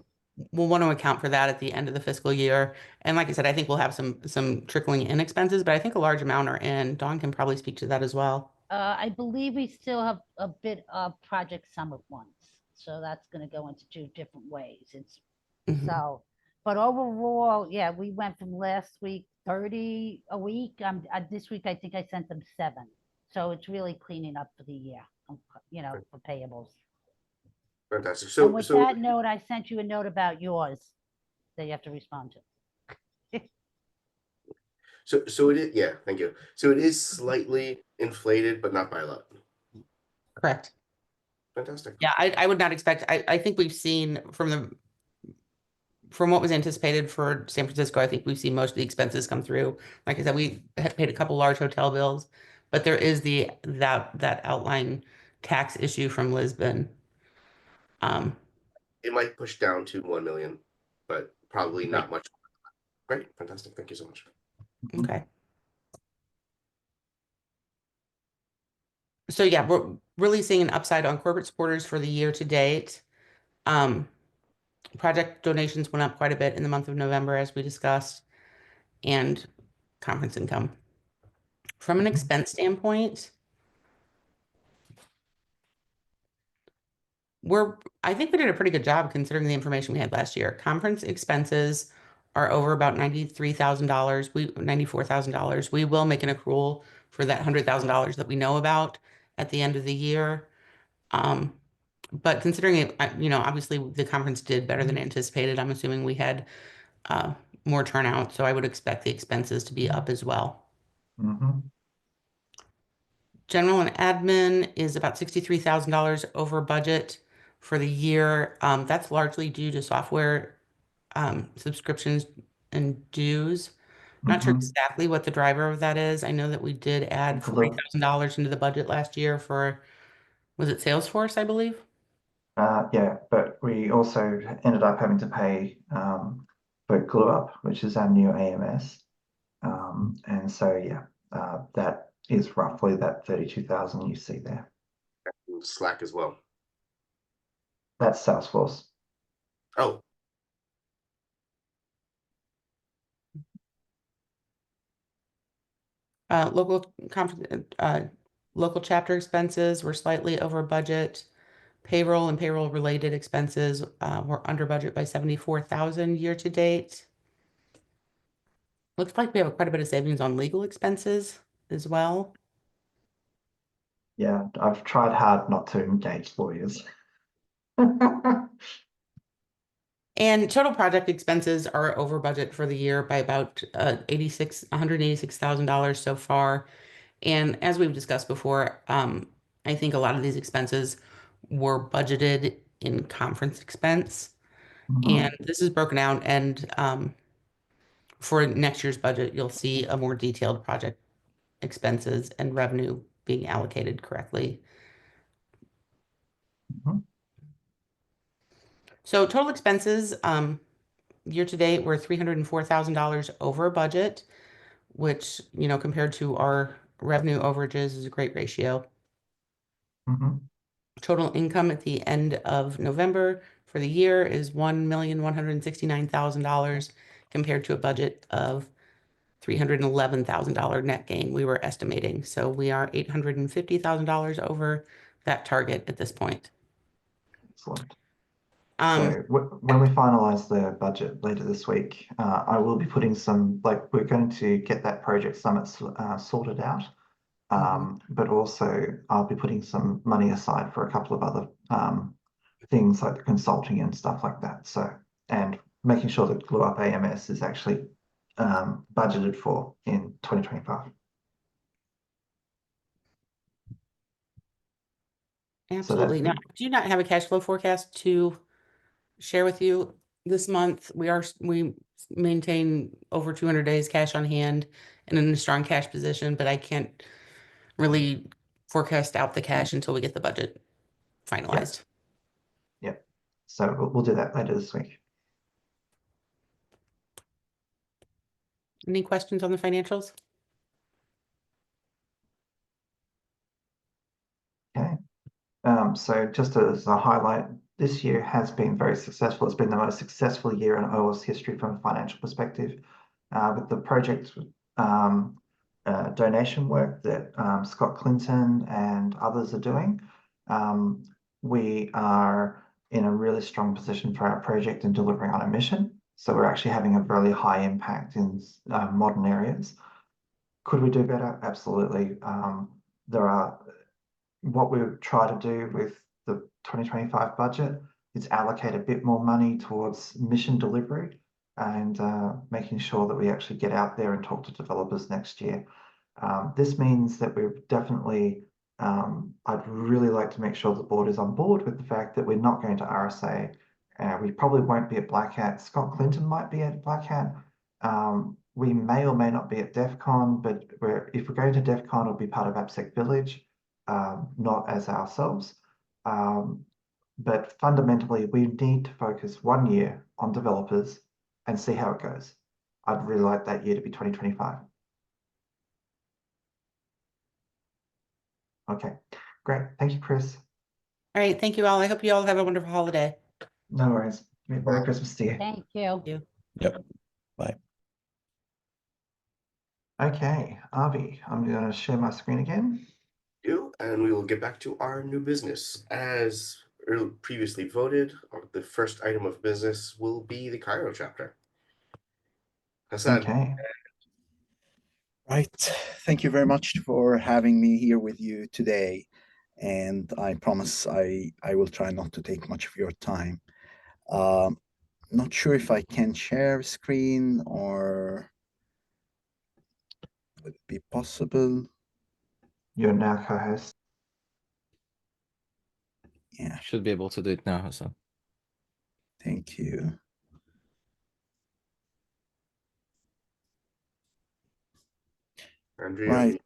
we'll want to account for that at the end of the fiscal year. And like I said, I think we'll have some trickling in expenses, but I think a large amount are in. Dawn can probably speak to that as well. I believe we still have a bit of Project Summit ones, so that's gonna go into two different ways. It's Mhm. so, but overall, yeah, we went from last week 30 a week. This week I think I sent them 7. So it's really cleaning up for the year, you know, for payables. Fantastic. And So, with so, that note, I sent you a note about yours that you have to respond to. so it is. Yeah, thank you. So it is slightly inflated, but not by a lot. Correct. Fantastic. Yeah, I would not expect, I think we've seen from what was anticipated for San Francisco, I think we've seen most of the expenses come through. Like I said, we had paid a couple large hotel bills, but there is that outline tax issue from Lisbon. It might push down to 1 million, but probably Right. not much. Great, fantastic. Thank you so much. Okay. So yeah, we're really seeing an upside on corporate supporters for the year to date. Project donations went up quite a bit in the month of November, as we discussed, and conference income. From an expense standpoint, I think we did a pretty good job considering the information we had last year. Conference expenses are over about $94,000. We will make an accrual for that $100,000 that we know about at the end of the year. But considering it, you know, obviously the conference did better than anticipated. I'm assuming we had more turnout, so I would expect the expenses to be up as well. Mhm. General and admin is about $63,000 over budget for the year. That's largely due to software subscriptions and dues. Not sure Mhm. exactly what the driver of that is. I know that we did add Glue. $40,000 into the budget last year for, was it Salesforce, I believe? Yeah, but we also ended up having to pay for Glue Up, which is our new AMS. And so, yeah, that is roughly that 32,000 you see there. Slack as well. That's Salesforce. Oh, Local chapter expenses were slightly over budget. Payroll and payroll related expenses were under budget by 74,000 year to date. Looks like we have quite a bit of savings on legal expenses as well. Yeah, I've tried hard not to engage lawyers. And total project expenses are over budget for the year by about $186,000 so far. And as we've discussed before, I think a lot of these expenses were budgeted in conference expense. Mhm. And this is broken out, and for next year's budget, you'll see a more detailed project expenses and revenue being allocated correctly. Mhm. So total expenses year to date were $304,000 over budget, which, you know, compared to our revenue overages is a great ratio. Mhm. Total income at the end of November for the year is $1,169,000 compared to a budget of $311,000 net gain we were estimating. So we are $850,000 over that target at this point. Excellent. Um, So when we finalize the budget later this week, I will be putting some, like, we're going to get that project summit sorted out. But also I'll be putting some money aside for a couple of other things like the consulting and stuff like that. So, and making sure that Glue Up AMS is actually budgeted for in 2025. Absolutely. Now, do you not have a cash flow forecast to share with you this month? We maintain over 200 days cash on hand and in a strong cash position, but I can't really forecast out the cash until we get the budget finalized. Yep. So we'll do that later this week. Any questions on the financials? Okay. So just as a highlight, this year has been very successful. It's been the most successful year in OWASP history from a financial perspective, with the project donation work that Scott Clinton and others are doing. We are in a really strong position for our project and delivering on a mission. So we're actually having a really high impact in modern areas. Could we do better? Absolutely. What we try to do with the 2025 budget is allocate a bit more money towards mission delivery and making sure that we actually get out there and talk to developers next year. This means that we're definitely, I'd really like to make sure the board is on board with the fact that we're not going to RSA. We probably won't be at Black Hat. Scott Clinton might be at Black Hat. We may or may not be at DEF CON, but if we're going to DEF CON, it'll be part of AppSec Village. Not as ourselves. But fundamentally, we need to focus 1 year on developers and see how it goes. I'd really like that year to be 2025. Okay, great. Thank you, Chris. All right. Thank you all. I hope you all have a wonderful holiday. No worries. Merry Christmas to you. Thank you. Yep. Bye. Okay, Avi, I'm going to share my screen again. And we will get back to our new business. As previously voted, the first item of business will be the Cairo chapter. Hassan. Okay. Right. Thank you very much for having me here with you today. And I promise I will try not to take much of your time. Not sure if I can share screen or would it be possible? You're now co-host. Yeah, Should be able to do it now, Hassan. thank you. Andrea. Right.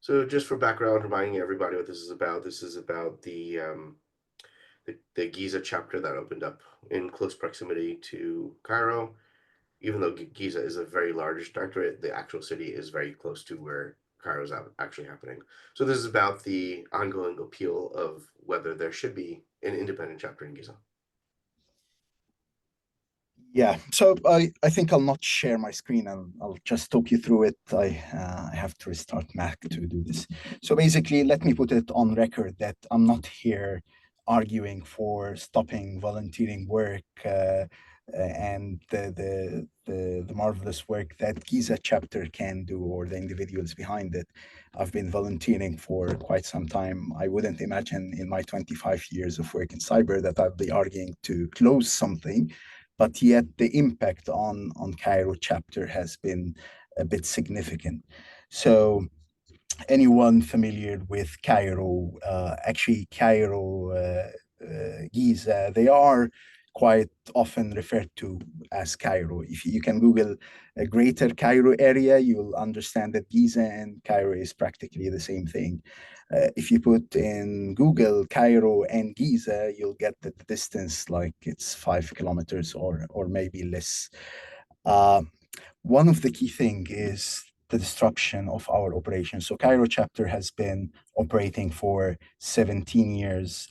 So just for background, reminding everybody what this is about the Giza chapter that opened up in close proximity to Cairo. Even though Giza is a very large directorate, the actual city is very close to where Cairo is actually happening. So this is about the ongoing appeal of whether there should be an independent chapter in Giza. Yeah, so I think I'll not share my screen and I'll just talk you through it. I have to restart Mac to do this. So basically, let me put it on record that I'm not here arguing for stopping volunteering work and the marvelous work that Giza chapter can do, or the individuals behind it. I've been volunteering for quite some time. I wouldn't imagine in my 25 years of work in cyber that I'd be arguing to close something, but yet the impact on Cairo chapter has been a bit significant. So anyone familiar with Cairo, actually Cairo, Giza, they are quite often referred to as Cairo. If you can Google a greater Cairo area, you'll understand that Giza and Cairo is practically the same thing. If you put in Google Cairo and Giza, you'll get the distance like it's 5 kilometers or maybe less. One of the key thing is the disruption of our operations. So Cairo chapter has been operating for 17 years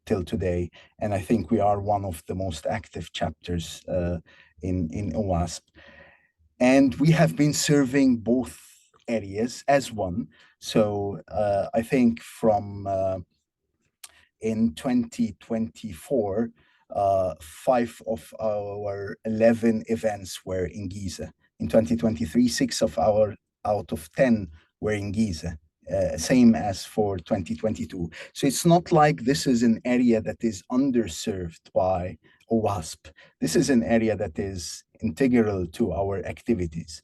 till today, and I think we are one of the most active chapters in OWASP. And we have been serving both areas as one. So I think from in 2024, 5 of our 11 events were in Giza. In 2023, 6 of our out of 10 were in Giza. Same as for 2022. So it's not like this is an area that is underserved by OWASP. This is an area that is integral to our activities.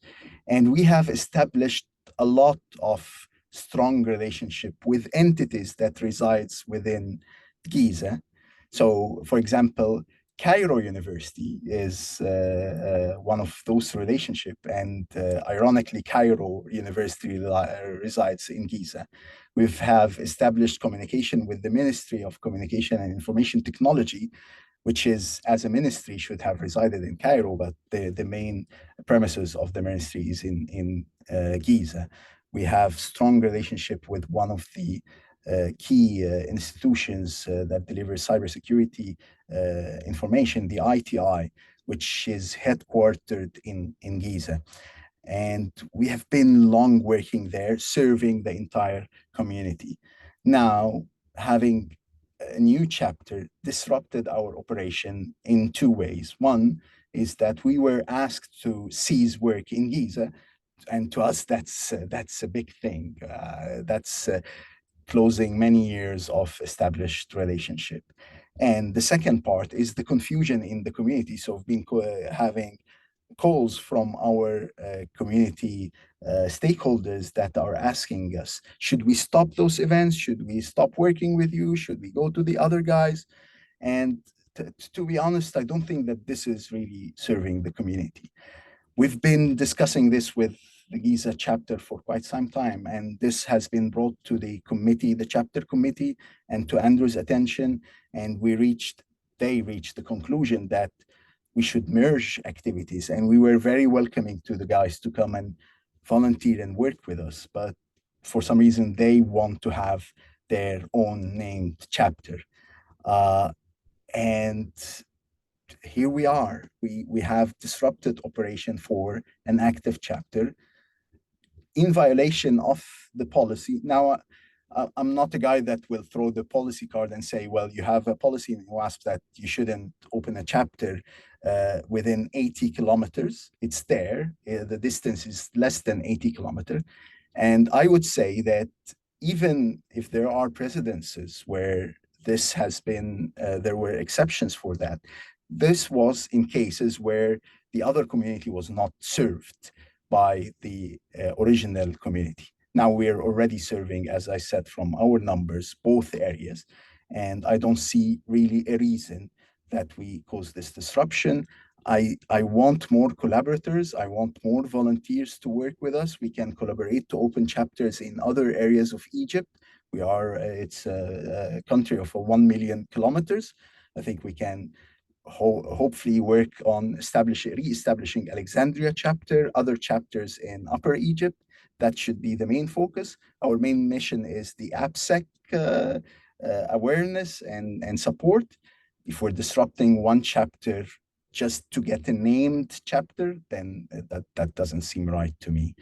And we have established a lot of strong relationship with entities that resides within Giza. So, for example, Cairo University is one of those relationship, and ironically, Cairo University resides in Giza. We have established communication with the Ministry of Communication and Information Technology, which is, as a ministry, should have resided in Cairo, but the main premises of the ministry is in Giza. We have strong relationship with one of the key institutions that deliver cybersecurity information, the ITI, which is headquartered in Giza. And we have been long working there, serving the entire community. Now, having a new chapter disrupted our operation in 2 ways. One is that we were asked to cease work in Giza, and to us, that's a big thing. That's closing many years of established relationship. And the second part is the confusion in the community. So we've been having calls from our community stakeholders that are asking us, should we stop those events? Should we stop working with you? Should we go to the other guys? And to be honest, I don't think that this is really serving the community. We've been discussing this with the Giza chapter for quite some time, and this has been brought to the committee, the chapter committee, and to Andrew's attention, and they reached the conclusion that we should merge activities, and we were very welcoming to the guys to come and volunteer and work with us, but for some reason they want to have their own named chapter. And here we are. We have disrupted operation for an active chapter in violation of the policy. Now, I'm not a guy that will throw the policy card and say, well, you have a policy in OWASP that you shouldn't open a chapter within 80 kilometers. It's there. The distance is less than 80 kilometers. And I would say that even if there are precedences where this has been, there were exceptions for that, this was in cases where the other community was not served by the original community. Now we're already serving, as I said, from our numbers, both areas. And I don't see really a reason that we cause this disruption. I want more collaborators. I want more volunteers to work with us. We can collaborate to open chapters in other areas of Egypt. We are, it's a country of 1 million kilometers. I think we can hopefully work on re-establishing Alexandria chapter, other chapters in Upper Egypt. That should be the main focus. Our main mission is the AppSec awareness and support. If we're disrupting one chapter just to get a named chapter, then that doesn't seem right to me.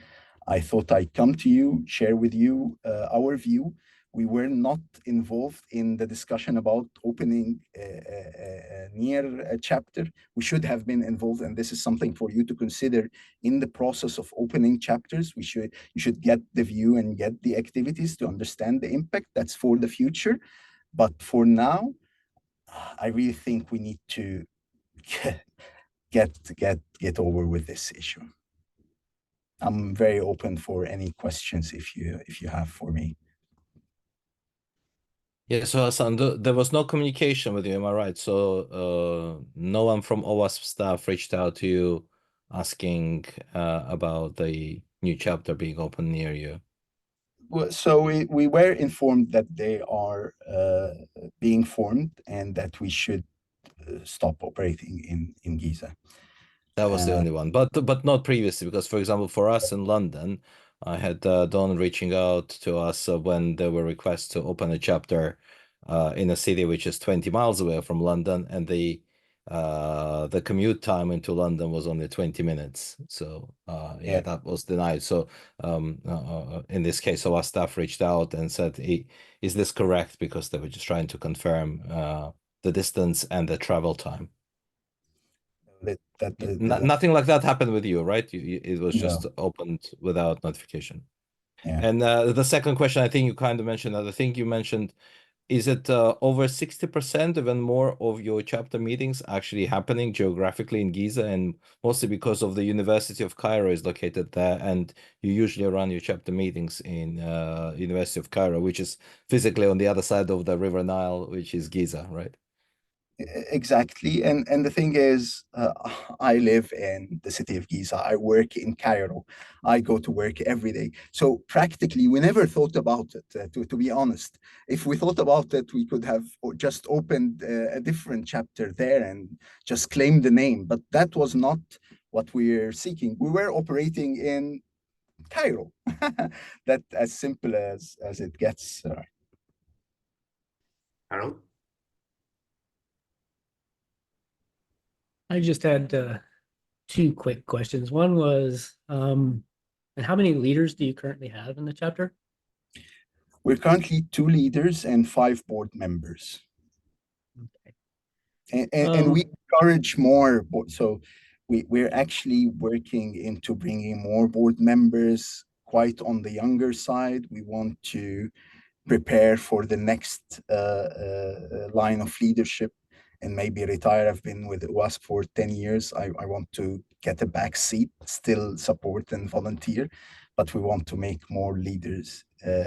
I thought I'd come to you, share with you our view. We were not involved in the discussion about opening near a chapter. We should have been involved, and this is something for you to consider in the process of opening chapters. You should get the view and get the activities to understand the impact. That's for the future. But for now, I really think we need to get over with this issue. I'm very open for any questions if you have for me. Yeah, so Hassan, there was no communication with you, am I right? So no one from OWASP staff reached out to you asking about the new chapter being open near you? Well, so we were informed that they are being formed and that we should stop operating in Giza. That was the only one, but not previously, because for example, for us in London, I had Don reaching out to us when there were requests to open a chapter in a city which is 20 miles away from London, and the commute time into London was only 20 minutes. So yeah, that was denied. So in this case, our staff reached out and said, is this correct? Because they were just trying to confirm the distance and the travel time. Nothing like that happened with you, right? It was just opened without notification. Yeah. And the second question, I think you kind of mentioned that. I think you mentioned, is it over 60%, even more of your chapter meetings actually happening geographically in Giza, and mostly because of the University of Cairo is located there, and you usually run your chapter meetings in University of Cairo, which is physically on the other side of the River Nile, which is Giza, right? Exactly, and the thing is, I live in the city of Giza. I work in Cairo. I go to work every day. So practically, we never thought about it. To be honest, if we thought about it, we could have just opened a different chapter there and just claimed the name. But that was not what we're seeking. We were operating in Cairo. That as simple as it gets. Harold? I just had two quick questions. One was, and how many leaders do you currently have in the chapter? We're currently 2 leaders and 5 board members. Okay. And we encourage more. So we're actually working into bringing more board members quite on the younger side. We want to prepare for the next line of leadership and maybe retire. I've been with OWASP for 10 years. I want to get a back seat, still support and volunteer, but we want to make more leaders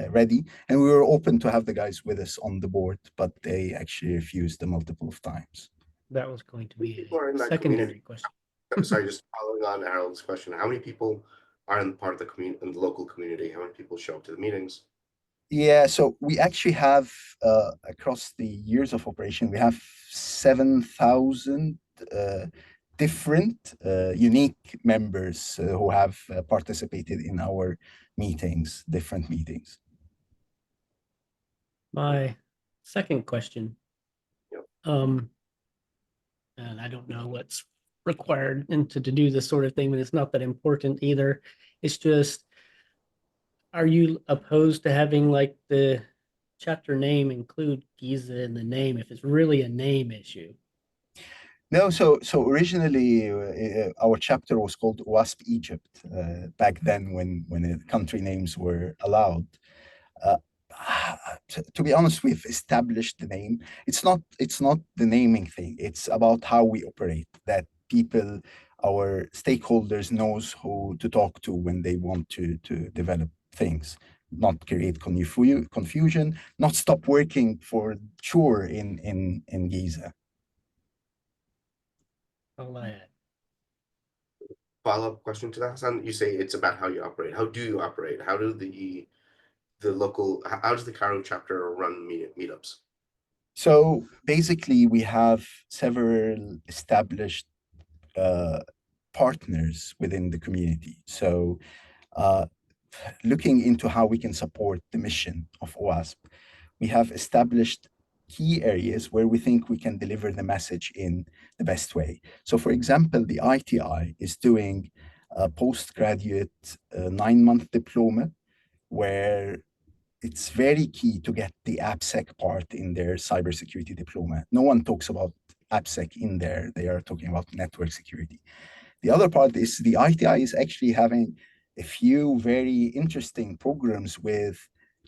ready. And we were open to have the guys with us on the board, but they actually refused a multiple of times. That was going to be People are in a that secondary question. Sorry, just following on Harold's question. How many people are in part of the community, in the local community? How many people show up to the meetings? Yeah, so we actually have across the years of operation, we have 7,000 different unique members who have participated in our meetings, different meetings. My second question, Yep. and I don't know what's required to do this sort of thing, but it's not that important either. It's just, are you opposed to having like the chapter name include Giza in the name if it's really a name issue? No, so originally our chapter was called OWASP Egypt back then when country names were allowed. To be honest, we've established the name. It's not the naming thing. It's about how we operate. That people, our stakeholders, knows who to talk to when they want to develop things. Not create confusion. Not stop working for sure in Giza. All I had. follow-up question to that, Hassan? You say it's about how you operate. How do you operate? How do the local, how does the Cairo chapter run meetups? So basically, we have several established partners within the community. So looking into how we can support the mission of OWASP, we have established key areas where we think we can deliver the message in the best way. So for example, the ITI is doing a postgraduate 9-month diploma where it's very key to get the AppSec part in their cybersecurity diploma. No one talks about AppSec in there. They are talking about network security. The other part is the ITI is actually having a few very interesting programs with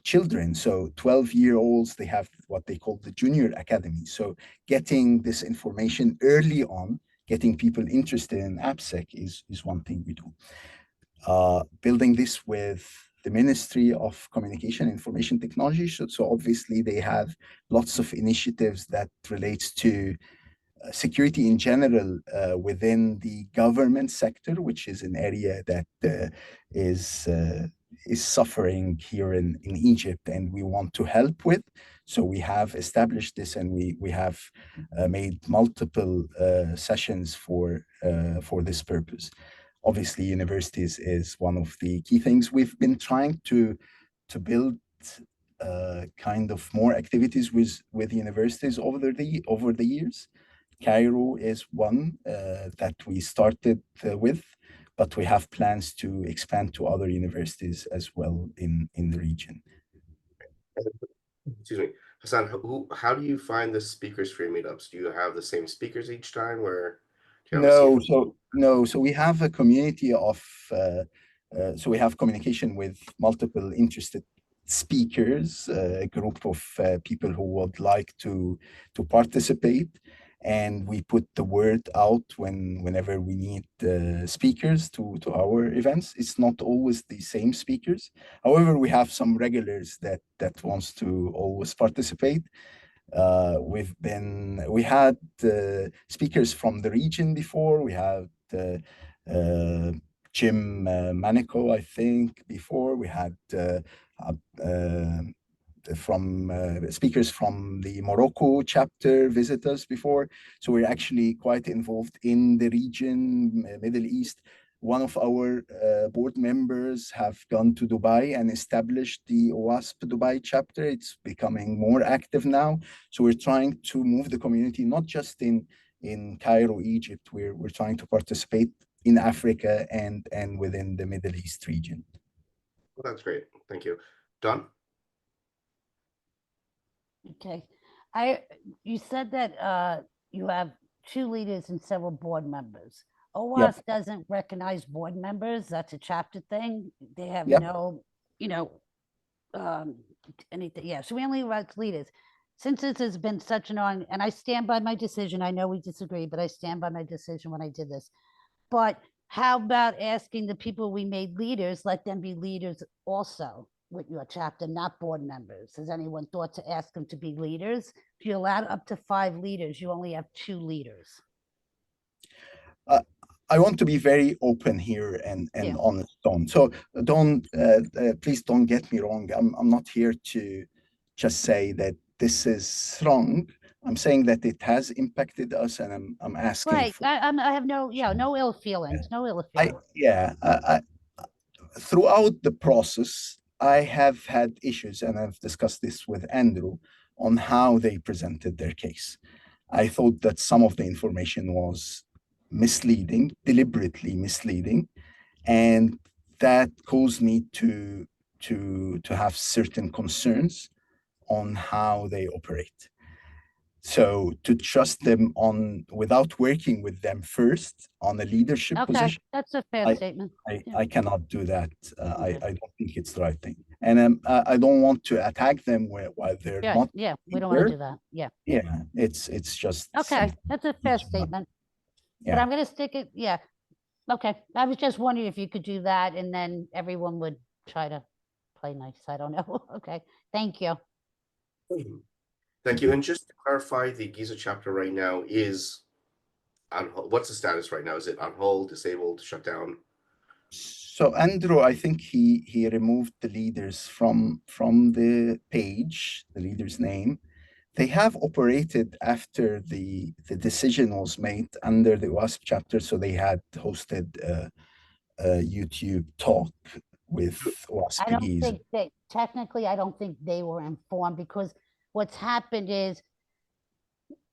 children. So 12-year-olds, they have what they call the Junior Academy. So getting this information early on, getting people interested in AppSec is one thing we do. Building this with the Ministry of Communication and Information Technology. So obviously they have lots of initiatives that relates to security in general within the government sector, which is an area that is suffering here in Egypt, and we want to help with. So we have established this, and we have made multiple sessions for this purpose. Obviously, universities is one of the key things. We've been trying to build kind of more activities with universities over the years. Cairo is one that we started with, but we have plans to expand to other universities as well in the region. Excuse me, Hassan, how do you find the speakers for your meetups? Do you have the same speakers each time, or do you have So we have a community of so we have communication with multiple interested speakers, a group of people who would like to participate, and we put the word out whenever we need speakers to our events. It's not always the same speakers. However, we have some regulars that wants to always participate. We had speakers from the region before. We had Jim Manico, I think, before. We had from speakers from the Morocco chapter visit us before. So we're actually quite involved in the region, Middle East. One of our board members have gone to Dubai and established the OWASP Dubai chapter. It's becoming more active now. So we're trying to move the community, not just in Cairo, Egypt. We're trying to participate in Africa and within the Middle East region. Well, that's great. Thank you. Don? Okay. You said that you have 2 leaders and several board members. OWASP doesn't recognize board members. That's a chapter thing. They have no, anything. Yeah. So we only elect leaders. Since this has been such an on, and I stand by my decision. I know we disagree, but I stand by my decision when I did this. But how about asking the people we made leaders, let them be leaders also with your chapter, not board members? Has anyone thought to ask them to be leaders? If you allow up to 5 leaders, you only have 2 leaders. I want to be very open here and honest, Don. So please don't get me wrong. I'm not here to just say that this is wrong. I'm saying that it has impacted us, and I'm asking. Right. I have no ill feelings. No ill feelings. Throughout the process, I have had issues, and I've discussed this with Andrew on how they presented their case. I thought that some of the information was misleading, deliberately misleading, and that caused me to have certain concerns on how they operate. So to trust them without working with them first on a leadership position. That's a fair statement. I cannot do that. I don't think it's the right thing, and I don't want to attack them while they're not. Yeah, we don't want to do that. Yeah, it's just okay. That's a fair statement. But I'm going to stick it. Yeah. Okay. I was just wondering if you could do that, and then everyone would try to play nice. I don't know. Okay. Thank you. Thank you. And just to clarify, the Giza chapter right now is on hold? What's the status right now? Is it on hold, disabled, shut down? So Andrew, I think he removed the leaders from the page, the leader's name. They have operated after the decision was made under the OWASP chapter, so they had hosted a YouTube talk with OWASP I don't Giza. think they, technically, I don't think they were informed, because what's happened is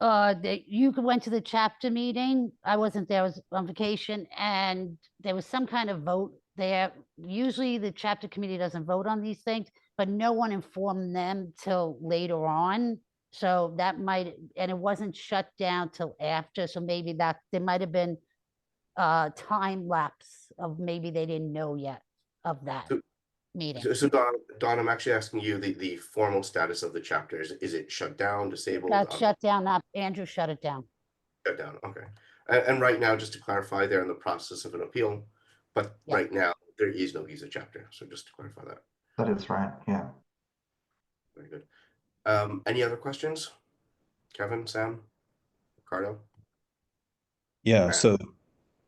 you went to the chapter meeting. I wasn't there, I was on vacation, and there was some kind of vote there. Usually the chapter committee doesn't vote on these things, but no one informed them till later on. So that might, and it wasn't shut down till after, so maybe that there might have been time lapse of maybe they didn't know yet of that So- meeting. So Don, I'm actually asking you the formal status of the chapter. Is it shut down, disabled? Got shut down, not Andrew shut it down. Shut down, okay. And right now, just to clarify, they're in the process of an appeal, but Yeah. right now, there is no Giza chapter, so just to clarify that. That is right, yeah. Very good. Any other questions? Kevin, Sam, Ricardo? Yeah, Matt? so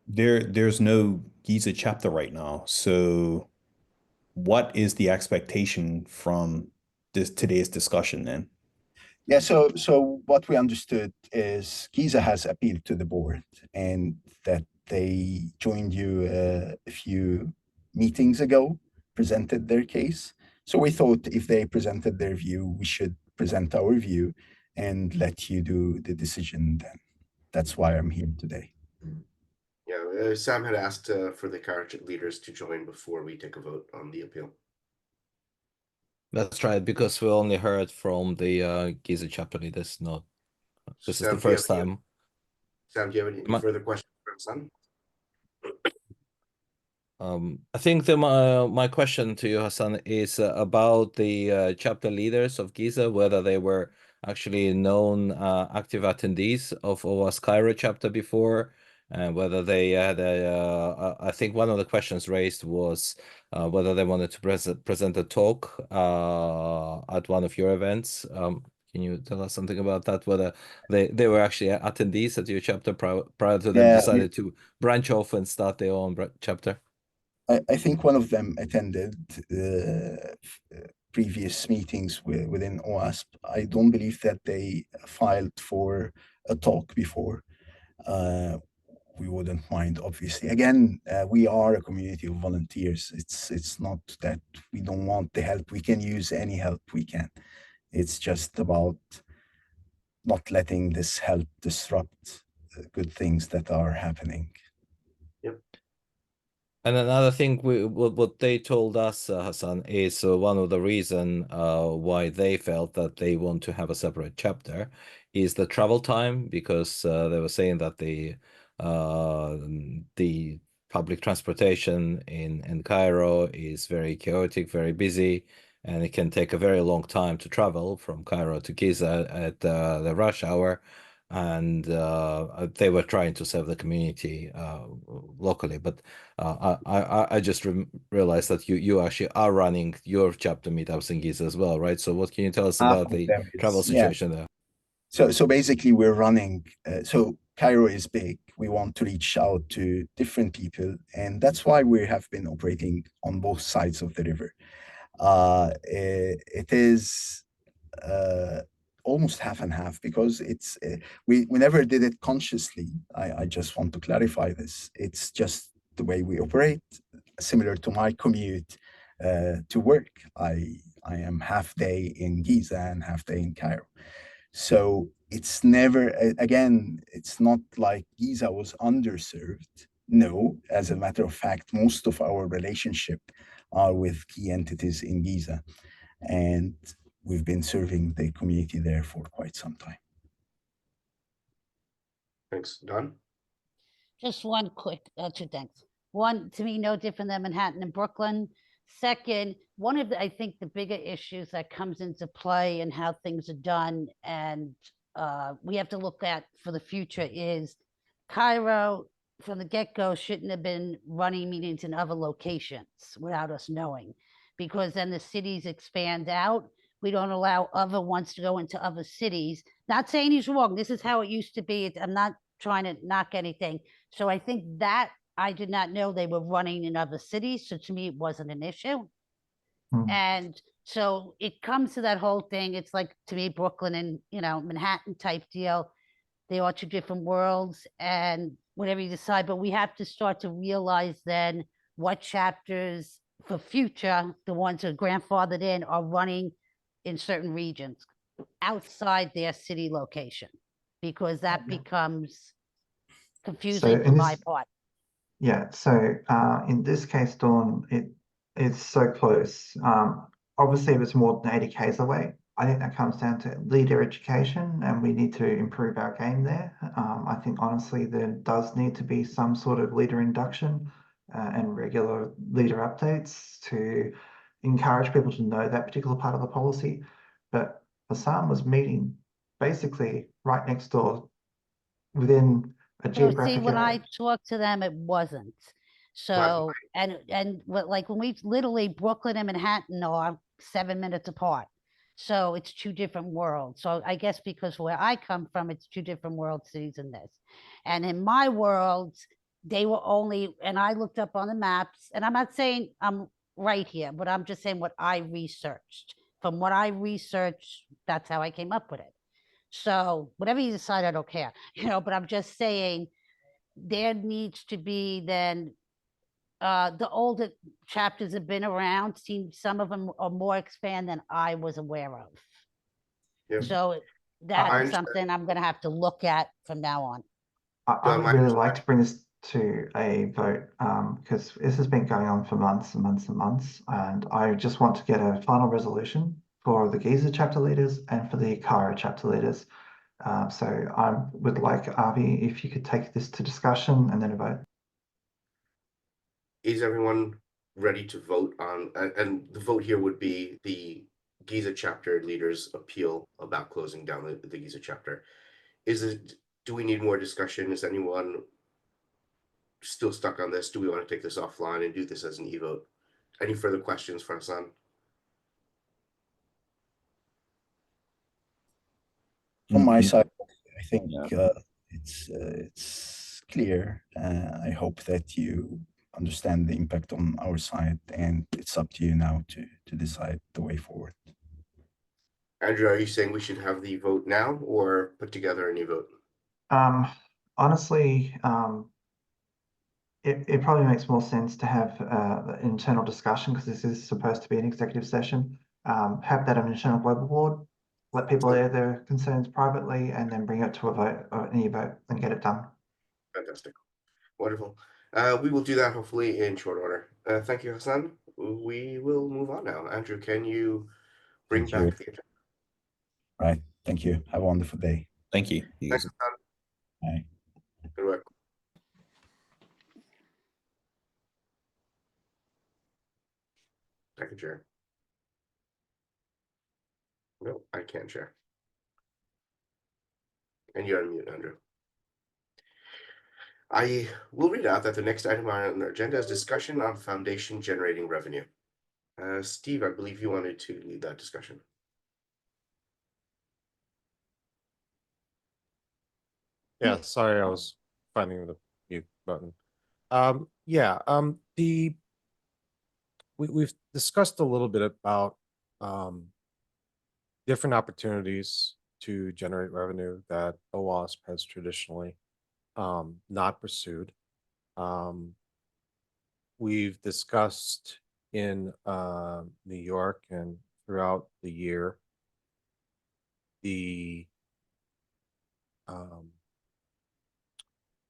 there's no Giza chapter right now. So what is the expectation from today's discussion then? Yeah, so what we understood is Giza has appealed to the board, and that they joined you a few meetings ago, presented their case. So we thought if they presented their view, we should present our view and let you do the decision then. That's why I'm here today. Yeah, Sam had asked for the character leaders to join before we take a vote on the appeal. That's right, because we only heard from the Giza chapter leaders. Not this is Sam, the first time. Sam, do you have any My- further questions for Sam? I think my question to you, Hassan, is about the chapter leaders of Giza, whether they were actually known active attendees of OWASP Cairo chapter before, and whether they had I think one of the questions raised was whether they wanted to present a talk at one of your events. Can you tell us something about that? Whether they were actually attendees at your chapter prior to them Yeah, decided to branch off and start their own chapter? I think one of them attended previous meetings within OWASP. I don't believe that they filed for a talk before. We wouldn't mind, obviously. Again, we are a community of volunteers. It's not that we don't want the help. We can use any help we can. It's just about not letting this help disrupt good things that are happening. And another thing, what they told us, Hassan, is one of the reason why they felt that they want to have a separate chapter is the travel time, because they were saying that the public transportation in Cairo is very chaotic, very busy, and it can take a very long time to travel from Cairo to Giza at the rush hour. And they were trying to serve the community locally, but I just realized that you actually are running your chapter meetups in Giza as well, right? So what can you tell us about the There is, travel yeah. situation there? So basically, we're running. So Cairo is big. We want to reach out to different people, and that's why we have been operating on both sides of the river. It is almost half and half, because it's we never did it consciously. I just want to clarify this. It's just the way we operate, similar to my commute to work. I am half day in Giza and half day in Cairo. So it's never, again, it's not like Giza was underserved. No, as a matter of fact, most of our relationship are with key entities in Giza, and we've been serving the community there for quite some time. Thanks, Don. Just one quick, two things. One, to me, no different than Manhattan and Brooklyn. Second, one of the, I think the bigger issues that comes into play and how things are done, and we have to look at for the future, is Cairo from the get-go shouldn't have been running meetings in other locations without us knowing, because then the cities expand out. We don't allow other ones to go into other cities. Not saying he's wrong. This is how it used to be. I'm not trying to knock anything. So I think that I did not know they were running in other cities. So to me, it wasn't an issue. Hmm. And so it comes to that whole thing. It's like, to me, Brooklyn and, Manhattan type deal. They are two different worlds, and whatever you decide, but we have to start to realize then what chapters for future, the ones that are grandfathered in, are running in certain regions outside their city location, because that becomes confusing in for my this- part. Yeah, so in this case, Dawn, it's so close. Obviously, if it's more than 80 Ks away, I think that comes down to leader education, and we need to improve our game there. I think honestly, there does need to be some sort of leader induction and regular leader updates to encourage people to know that particular part of the policy. But Hassan was meeting basically right next door within a So see, geographic when I area. talked to them, it wasn't. So, and like when we literally, Brooklyn and Manhattan are 7 minutes apart. So it's two different worlds. So I guess because where I come from, it's two different world cities in this. And in my worlds, they were only, and I looked up on the maps, and I'm not saying I'm right here, but I'm just saying what I researched. From what I researched, that's how I came up with it. So whatever you decide, I don't care, but I'm just saying there needs to be then the older chapters have been around, seen some of them are more expand than I was aware of. Yeah. So I that's understand. something I'm gonna have to look at from now on. I would really like to bring this to a vote because this has been going on for months and months and months, and I just want to get a final resolution for the Giza chapter leaders and for the Kara chapter leaders. So I would like, Avi, if you could take this to discussion and then a vote. Is everyone ready to vote on, and the vote here would be the Giza chapter leaders appeal about closing down the Giza chapter. Do we need more discussion? Is anyone still stuck on this? Do we want to take this offline and do this as an e-vote? Any further questions for Hassan? From my side, I think Yeah. it's clear. I hope that you understand the impact on our side, and it's up to you now to decide the way forward. Andrew, are you saying we should have the vote now or put together a new vote? Honestly, it probably makes more sense to have an internal discussion because this is supposed to be an executive session. Have that on an internal global board, let people air their concerns privately, and then bring it to a vote, any vote, and get it done. Fantastic. Wonderful. We will do that hopefully in short order. Thank you, Hassan. We will move on now. Andrew, can you bring Thank you. back the agenda? Right. Thank you. Have a wonderful day. Thank you. Thanks, Hassan. Bye. Good work. I can share. No, I can't share. And you're on mute, Andrew. I will read out that the next item on our agenda is discussion on foundation generating revenue. Steve, I believe you wanted to lead that discussion. Yeah, sorry, I was finding the mute button. We've discussed a little bit about different opportunities to generate revenue that OWASP has traditionally not pursued. We've discussed in New York and throughout the year the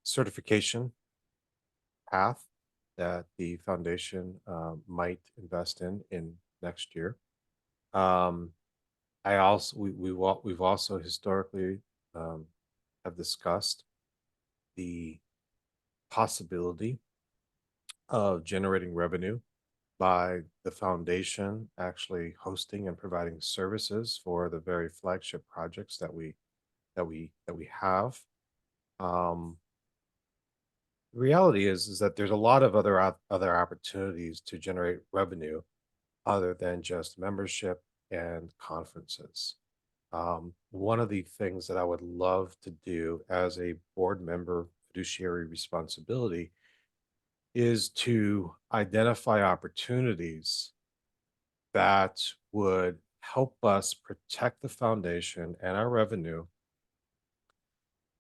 certification path that the foundation might invest in next year. We've also historically have discussed the possibility of generating revenue by the foundation actually hosting and providing services for the very flagship projects that we have. The reality is that there's a lot of other opportunities to generate revenue other than just membership and conferences. One of the things that I would love to do as a board member fiduciary responsibility is to identify opportunities that would help us protect the foundation and our revenue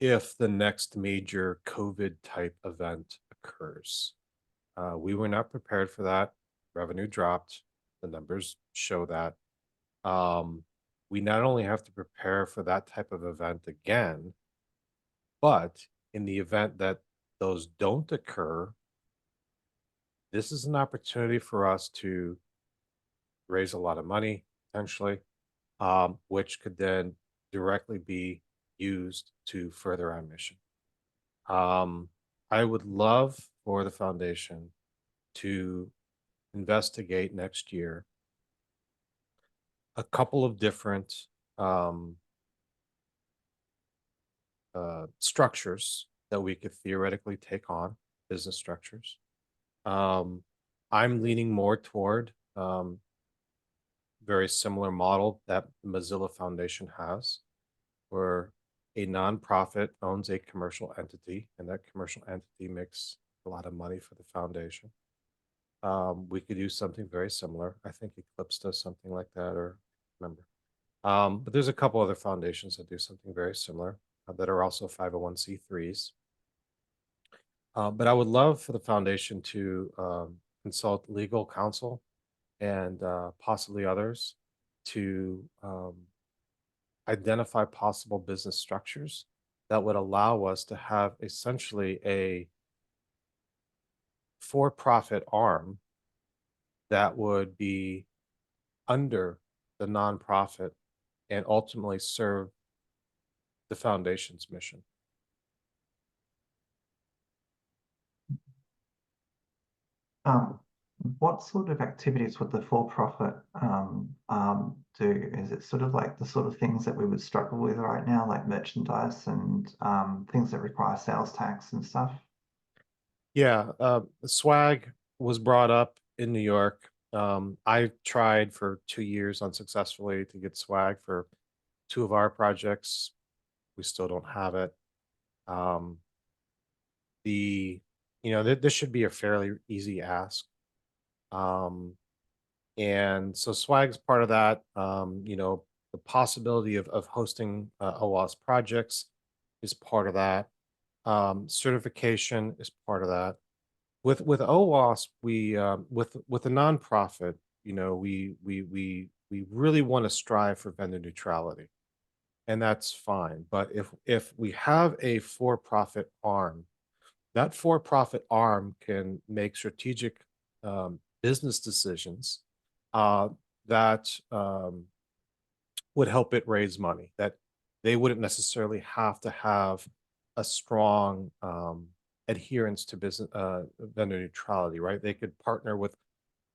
if the next major COVID type event occurs. We were not prepared for that. Revenue dropped. The numbers show that. We not only have to prepare for that type of event again, but in the event that those don't occur, this is an opportunity for us to raise a lot of money, potentially, which could then directly be used to further our mission. I would love for the foundation to investigate next year a couple of different structures that we could theoretically take on, business structures. I'm leaning more toward very similar model that Mozilla Foundation has, where a nonprofit owns a commercial entity, and that commercial entity makes a lot of money for the foundation. We could do something very similar. I think Eclipse does something like that, or remember. But there's a couple other foundations that do something very similar that are also 501c3s. But I would love for the foundation to consult legal counsel and possibly others to identify possible business structures that would allow us to have essentially a for-profit arm that would be under the nonprofit and ultimately serve the foundation's mission. What sort of activities would the for-profit do? Is it sort of like the sort of things that we would struggle with right now, like merchandise and things that require sales tax and stuff? Yeah, swag was brought up in New York. I tried for 2 years unsuccessfully to get swag for 2 of our projects. We still don't have it. This should be a fairly easy ask. And so swag's part of that. The possibility of hosting OWASP projects is part of that. Certification is part of that. With OWASP, we with a nonprofit, we really want to strive for vendor neutrality, and that's fine. But if we have a for-profit arm, that for-profit arm can make strategic business decisions that would help it raise money, that they wouldn't necessarily have to have a strong adherence to business vendor neutrality, right? They could partner with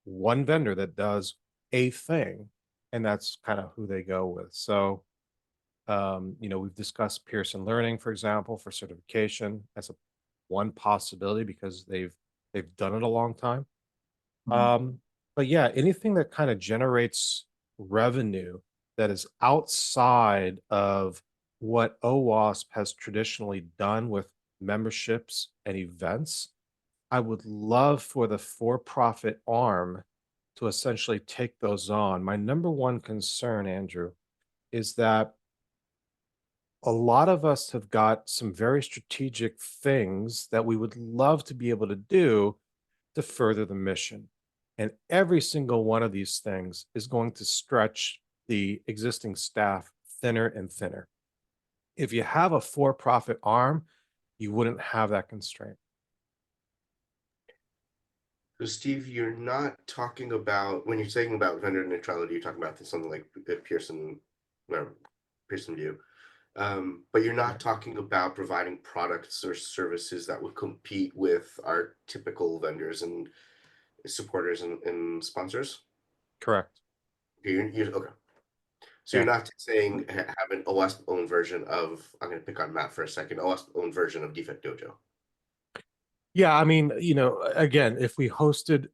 one vendor that does a thing, and that's kind of who they go with. So, we've discussed Pearson Learning, for example, for certification as one possibility because they've done it a long time. But yeah, anything that kind of generates revenue that is outside of what OWASP has traditionally done with memberships and events, I would love for the for-profit arm to essentially take those on. My number one concern, Andrew, is that a lot of us have got some very strategic things that we would love to be able to do to further the mission. And every single one of these things is going to stretch the existing staff thinner and thinner. If you have a for-profit arm, you wouldn't have that constraint. So Steve, you're not talking about, when you're saying about vendor neutrality, you're talking about something like Pearson View. But you're not talking about providing products or services that would compete with our typical vendors and supporters and sponsors? Correct. Okay. So Yeah. you're not saying have an OWASP own version of, I'm going to pick on Matt for a second, OWASP own version of Defect Dojo. Yeah, I mean, again, if we hosted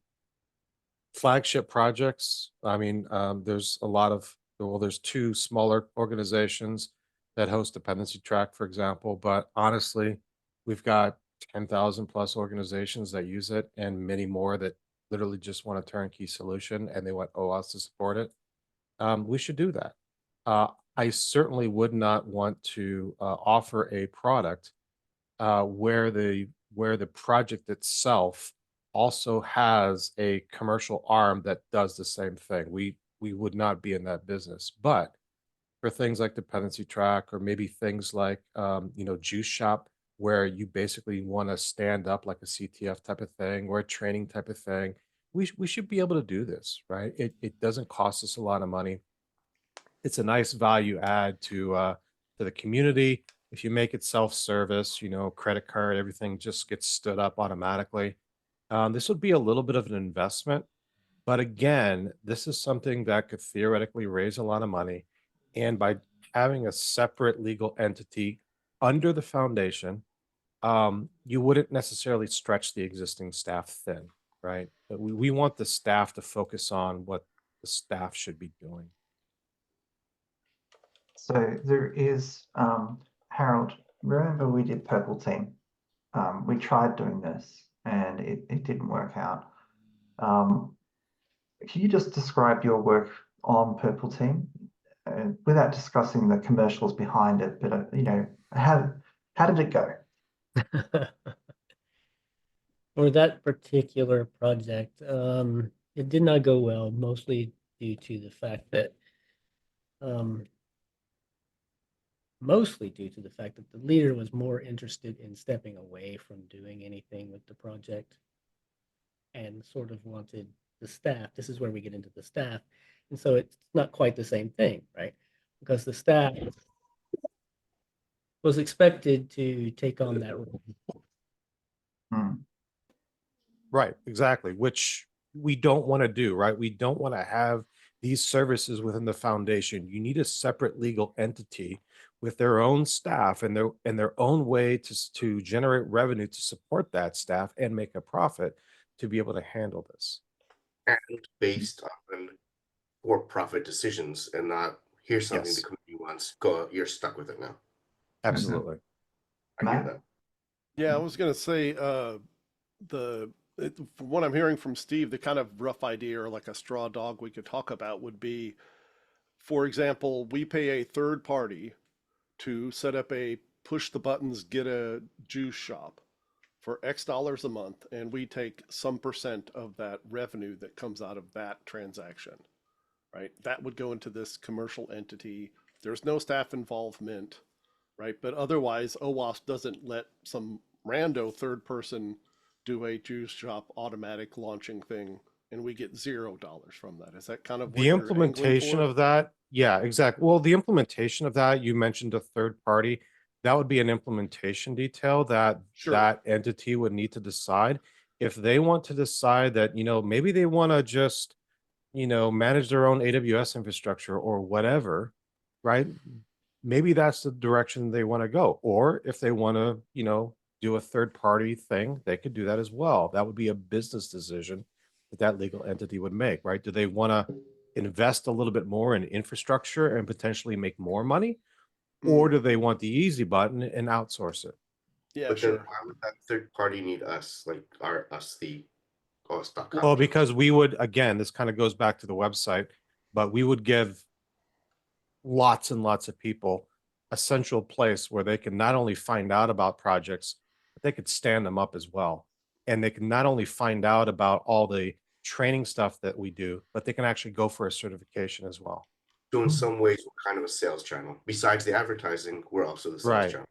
flagship projects, I mean, there's a lot of Well, there's two smaller organizations that host dependency track, for example, but honestly, we've got 10,000 plus organizations that use it and many more that literally just want a turnkey solution and they want OWASP to support it. We should do that. I certainly would not want to offer a product where the project itself also has a commercial arm that does the same thing. We would not be in that business. But for things like dependency track or maybe things like juice shop, where you basically want to stand up like a CTF type of thing or a training type of thing, we should be able to do this, right? It doesn't cost us a lot of money. It's a nice value add to the community. If you make it self-service, credit card, everything just gets stood up automatically. This would be a little bit of an investment, but again, this is something that could theoretically raise a lot of money. And by having a separate legal entity under the foundation, you wouldn't necessarily stretch the existing staff thin, right? But we want the staff to focus on what the staff should be doing. So there is, Harold, remember we did Purple Team? We tried doing this and it didn't work out. Can you just describe your work on Purple Team without discussing the commercials behind it? But how did it go? For that particular project, it did not go well, mostly due to the fact that the leader was more interested in stepping away from doing anything with the project and sort of wanted the staff. This is where we get into the staff. And so it's not quite the same thing, right? Because the staff was expected to take on that role. Right, exactly, which we don't want to do, right? We don't want to have these services within the foundation. You need a separate legal entity with their own staff and their own way to generate revenue to support that staff and make a profit to be able to handle this. And based on for-profit decisions and not here's something Yes. the community wants, go, you're stuck with it now. Absolutely. I hear that. Yeah, I was going to say, from what I'm hearing from Steve, the kind of rough idea or like a straw dog we could talk about would be, for example, we pay a third party to set up a push the buttons, get a juice shop for X dollars a month, and we take some percent of that revenue that comes out of that transaction, right? That would go into this commercial entity. There's no staff involvement, right? But otherwise, OWASP doesn't let some rando third person do a juice shop automatic launching thing, and we get $0 from that. Is that kind of what The you're implementation angling for? of that, yeah, exactly. Well, the implementation of that, you mentioned a third party. That would be an implementation detail that Sure. that entity would need to decide. If they want to decide that, maybe they want to just, manage their own AWS infrastructure or whatever, right? Maybe that's the direction they want to go. Or if they want to, do a third party thing, they could do that as well. That would be a business decision that legal entity would make, right? Do they want to invest a little bit more in infrastructure and potentially make more money? Or do they want the easy button and outsource it? Yeah, But then sure. why would that third party need us? Like us, the OWASP.com? Well, because we would, again, this kind of goes back to the website, but we would give lots and lots of people a central place where they can not only find out about projects, but they could stand them up as well. And they can not only find out about all the training stuff that we do, but they can actually go for a certification as well. So in some ways, we're kind of a sales channel. Besides the advertising, we're also the sales Right. channel.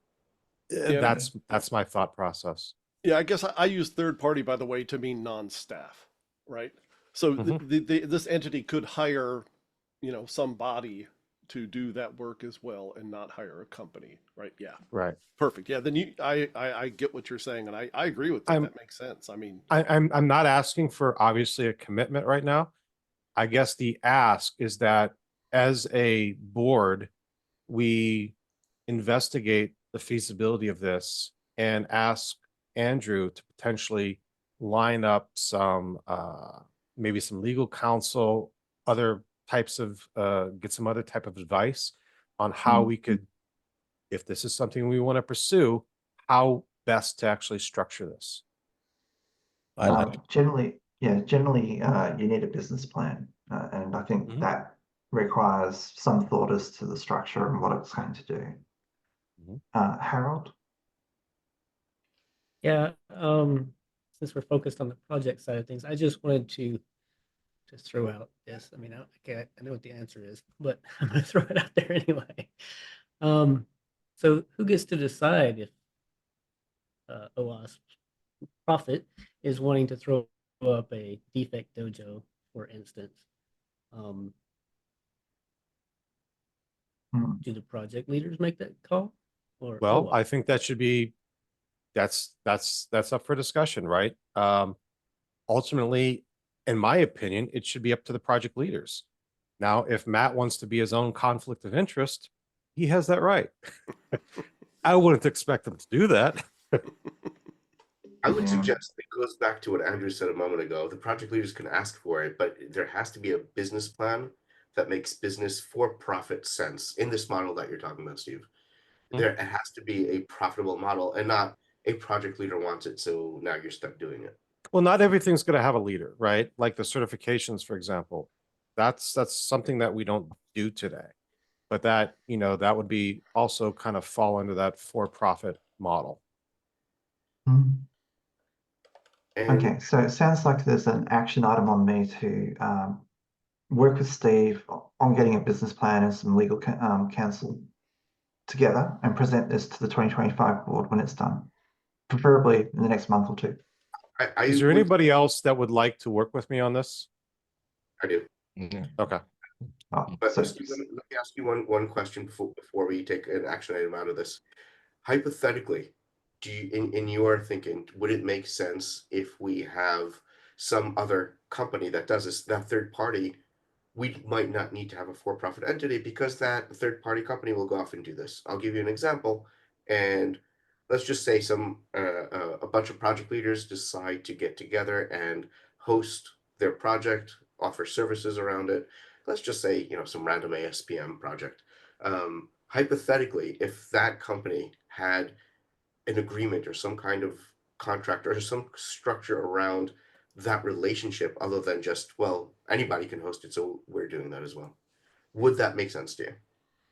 Yeah. That's my thought process. Yeah, I guess I use third party, by the way, to mean non-staff, right? So this entity could hire, somebody to do that work as well and not hire a company, right? Yeah. Right. Perfect. Yeah. Then I get what you're saying, and I agree with that. That makes sense. I mean, I'm not asking for obviously a commitment right now. I guess the ask is that as a board, we investigate the feasibility of this and ask Andrew to potentially line up some maybe some legal counsel, other types of get some other type of advice on how Mm. we could, if this is something we want to pursue, how best to actually structure this. Generally, you need a business plan, and I think Mhm. that requires some thought as to the structure and what it's going to do. Mhm. Harold? Yeah, since we're focused on the project side of things, I just wanted to just throw out this. I mean, I know what the answer is, but I'm gonna throw it out there anyway. So who gets to decide if OWASP profit is wanting to throw up a defect dojo, for instance? Do the project leaders make that call? Or Well, I OWASP? think that should be, that's up for discussion, right? Ultimately, in my opinion, it should be up to the project leaders. Now, if Matt wants to be his own conflict of interest, he has that right. I wouldn't expect him to do that. I would Yeah. suggest it goes back to what Andrew said a moment ago. The project leaders can ask for it, but there has to be a business plan that makes business for profit sense in this model that you're talking about, Steve. There it has to be a profitable model and not a project leader wants it, so now you're stuck doing it. Well, not everything's going to have a leader, right? Like the certifications, for example. That's something that we don't do today. But that, that would be also kind of fall into that for-profit model. Mm. And Okay, so it sounds like there's an action item on me to work with Steve on getting a business plan and some legal counsel together and present this to the 2025 board when it's done, preferably in the next month or two. I Is there would- anybody else that would like to work with me on this? I do. Okay. Oh, But so Steve, let me ask you one question before we take an action item out of this. Hypothetically, do you, in your thinking, would it make sense if we have some other company that does this, that third party? We might not need to have a for-profit entity because that third-party company will go off and do this. I'll give you an example, and let's just say a bunch of project leaders decide to get together and host their project, offer services around it. Let's just say, some random ASPM project. Hypothetically, if that company had an agreement or some kind of contract or some structure around that relationship other than just, well, anybody can host it, so we're doing that as well. Would that make sense to you?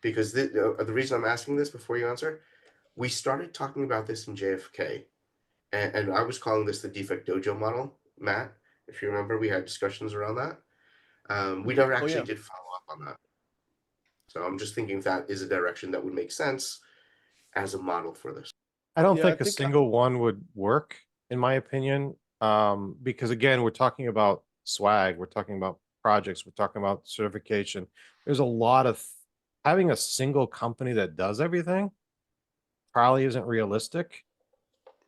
Because the reason I'm asking this before you answer, we started talking about this in JFK, and I was calling this the defect dojo model, Matt. If you remember, we had discussions around that. We never actually did follow up on that. So I'm just thinking if that is a direction that would make sense as a model for this. I don't Yeah, think I a think single one would work, in my opinion, because again, we're talking about swag, we're talking about projects, we're talking about certification. There's a lot of having a single company that does everything probably isn't realistic.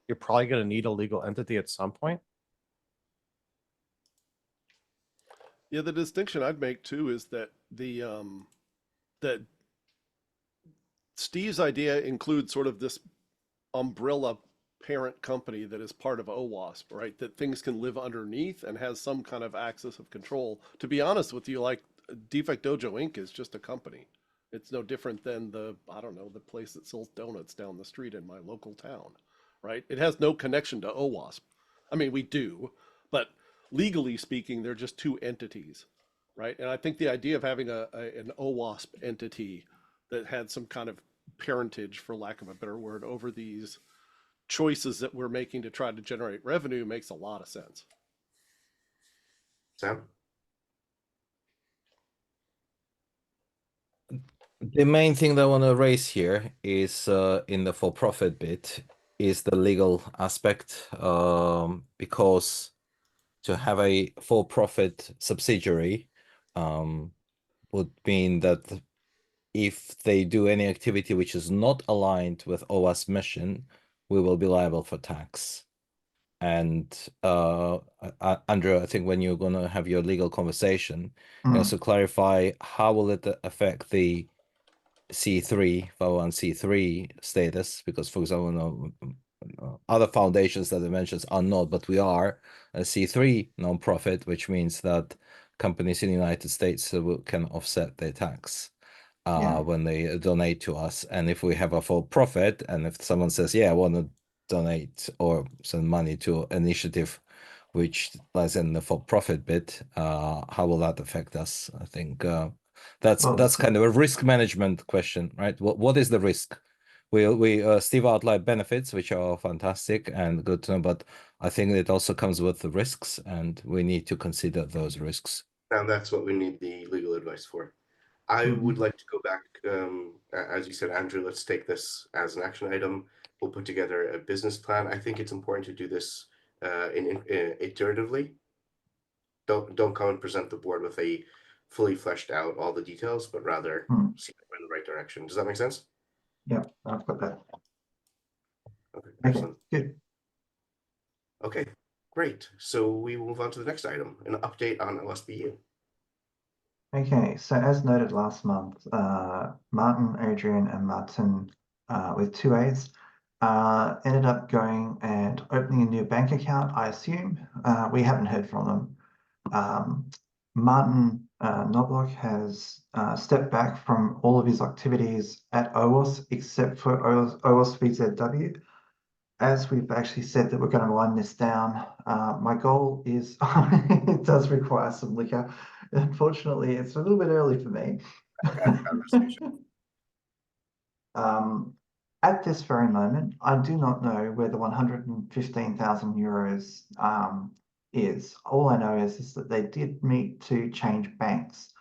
You're probably going to need a legal entity at some point. Yeah, the distinction I'd make too is that that Steve's idea includes sort of this umbrella parent company that is part of OWASP, right? That things can live underneath and has some kind of access of control. To be honest with you, like Defect Dojo Inc. is just a company. It's no different than the place that sells donuts down the street in my local town, right? It has no connection to OWASP. I mean, we do, but legally speaking, they're just two entities, right? And I think the idea of having an OWASP entity that had some kind of parentage, for lack of a better word, over these choices that we're making to try to generate revenue makes a lot of sense. Sam? The main thing that I want to raise here is in the for-profit bit is the legal aspect, because to have a for-profit subsidiary would mean that if they do any activity which is not aligned with OWASP mission, we will be liable for tax. And Andrew, I think when you're going to have your legal conversation, you also clarify how will it affect the C3, 501c3 status, because for example, other foundations that I mentioned are not, but we are a C3 nonprofit, which means that companies in the United States can offset their tax when they donate to us. And if we have a for profit, and if someone says, yeah, I want to donate or send money to initiative which lies in the for profit bit, how will that affect us? I think that's kind of a risk management question, right? What is the risk? Steve outlined benefits, which are fantastic and good to know, but I think it also comes with the risks, and we need to consider those risks. And that's what we need the legal advice for. I would like to go back, as you said, Andrew, let's take this as an action item. We'll put together a business plan. I think it's important to do this iteratively. Don't come and present the board with a fully fleshed out all the details, but rather see if we're in the right direction. Does that make sense? Yeah, I've got that. Okay, excellent. Good. Okay, great. So we will move on to the next item, an update on OSBU. Okay, so as noted last month, Martin, Adrian, and Martin with 2 A's ended up going and opening a new bank account, I assume. We haven't heard from them. Martin Knobloch has stepped back from all of his activities at OWASP except for OWASP VZW. As we've actually said that we're going to wind this down, my goal is, it does require some liquor. Unfortunately, it's a little bit early for me. At this very moment, I do not know where the 115,000 euros is. All I know is that they did meet to change banks.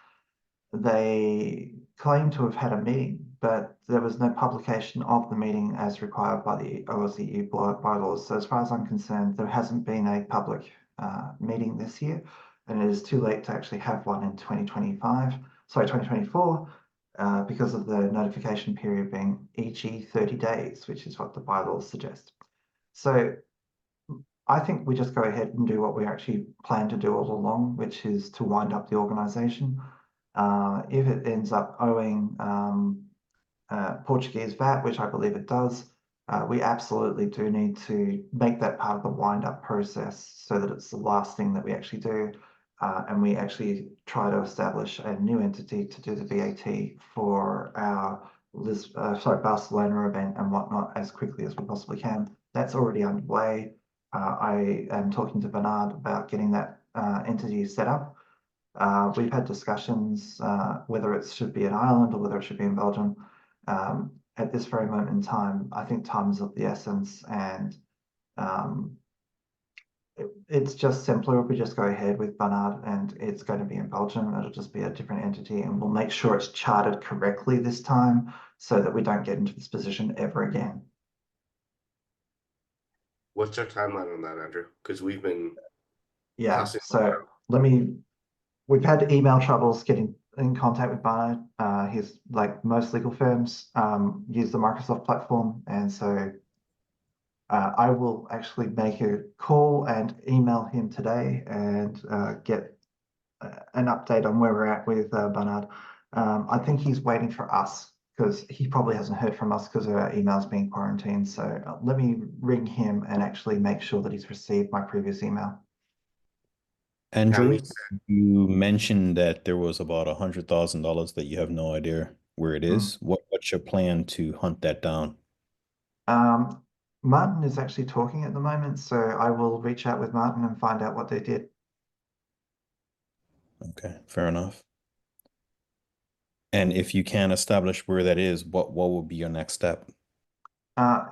They claim to have had a meeting, but there was no publication of the meeting as required by the OSCE bylaws. So as far as I'm concerned, there hasn't been a public meeting this year, and it is too late to actually have one in 2024, because of the notification period being EG 30 days, which is what the bylaws suggest. So I think we just go ahead and do what we actually plan to do all along, which is to wind up the organization. If it ends up owing Portuguese VAT, which I believe it does, we absolutely do need to make that part of the wind-up process so that it's the last thing that we actually do, and we actually try to establish a new entity to do the VAT for our Barcelona event and whatnot as quickly as we possibly can. That's already underway. I am talking to Bernard about getting that entity set up. We've had discussions whether it should be in Ireland or whether it should be in Belgium. At this very moment in time, I think time is of the essence, and it's just simpler if we just go ahead with Bernard, and it's going to be in Belgium. It'll just be a different entity, and we'll make sure it's chartered correctly this time so that we don't get into this position ever again. What's our timeline on that, Andrew? Because we've been so we've had email troubles getting in contact with Bernard. He's like most legal firms use the Microsoft platform, and so I will actually make a call and email him today and get an update on where we're at with Bernard. I think he's waiting for us because he probably hasn't heard from us because of our emails being quarantined. So let me ring him and actually make sure that he's received my previous email. Andrew, you mentioned that there was about $100,000 that you have no idea where it is. What's your plan to hunt that down? Martin is actually talking at the moment, so I will reach out with Martin and find out what they did. Okay, fair enough. And if you can establish where that is, what would be your next step?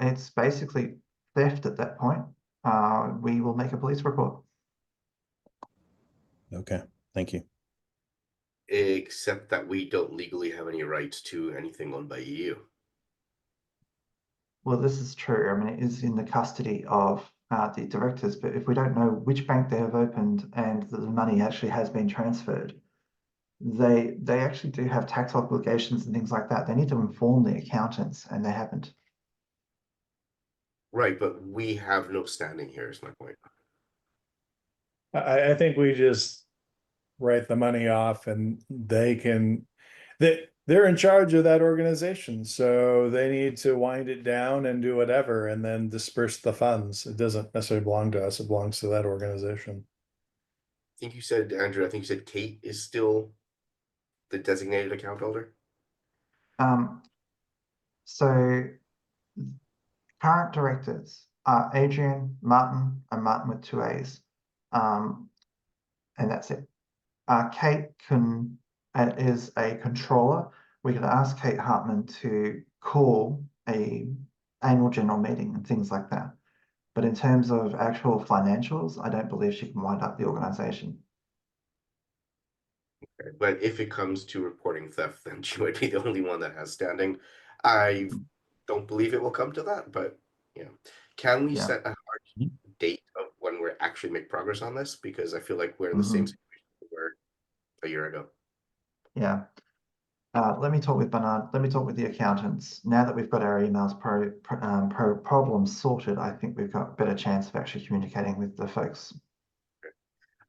It's basically theft at that point. We will make a police report. Okay, thank you. Except that we don't legally have any rights to anything owned by EU. Well, this is true. I mean, it is in the custody of the directors, but if we don't know which bank they have opened and that the money actually has been transferred, they actually do have tax obligations and things like that. They need to inform the accountants, and they haven't. Right, but we have no standing here is my point. I think we just write the money off, and they're in charge of that organization, so they need to wind it down and do whatever and then disperse the funds. It doesn't necessarily belong to us, it belongs to that organization. think you said, Andrew, I think you said Kate is still the designated account holder. So current directors are Adrian, Martin, and Martin with 2 A's. And that's it. Kate is a controller. We can ask Kate Hartman to call a annual general meeting and things like that. But in terms of actual financials, I don't believe she can wind up the organization. Okay, but if it comes to reporting theft, then she might be the only one that has standing. I don't believe it will come to that, but yeah. Can we Yeah. set a hard date of when we're actually make progress on this? Because I feel like we're in the same situation we were a year ago. Yeah. Let me talk with Bernard. Let me talk with the accountants. Now that we've got our emails problems sorted, I think we've got a better chance of actually communicating with the folks.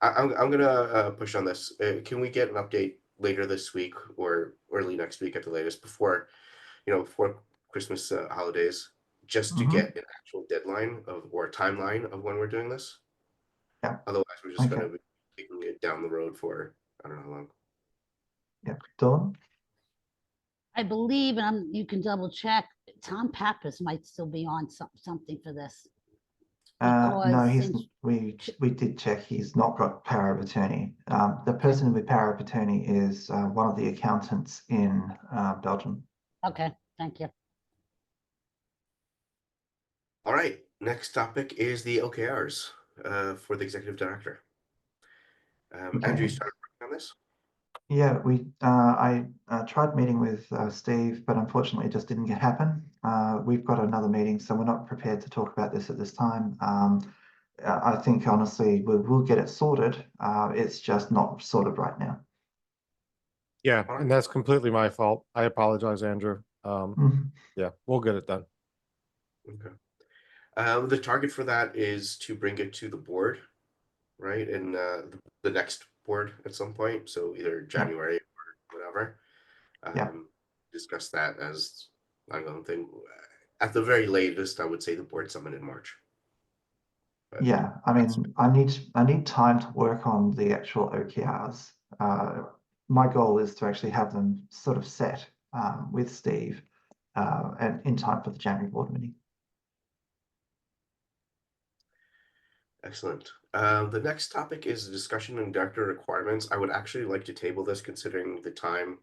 I'm gonna push on this. Can we get an update later this week or early next week at the latest before, before Christmas holidays, just to get an actual deadline or a timeline of when we're doing this? Yeah. Otherwise, we're just Okay. gonna be taking it down the road for I don't know how long. Yeah. Dawn? I believe, and you can double check, Tom Pappas might still be on something for this. No, Because he's since- we did check. He's not got power of attorney. The person with power of attorney is one of the accountants in Belgium. Okay, thank you. All right. Next topic is the OKRs for the executive director. Andrew, you started working on this? Yeah, I tried meeting with Steve, but unfortunately it just didn't happen. We've got another meeting, so we're not prepared to talk about this at this time. I think honestly we'll get it sorted. It's just not sorted right now. Yeah, and that's completely my fault. I apologize, Andrew. Yeah, we'll get it done. Okay. The target for that is to bring it to the board, right? And the next board at some point. So either January or whatever. Discuss that as an ongoing thing. At the very latest, I would say the board summit in March. But yeah, I mean, I need time to work on the actual OKRs. My goal is to actually have them sort of set with Steve and in time for the January board meeting. Excellent. The next topic is discussion and director requirements. I would actually like to table this considering the time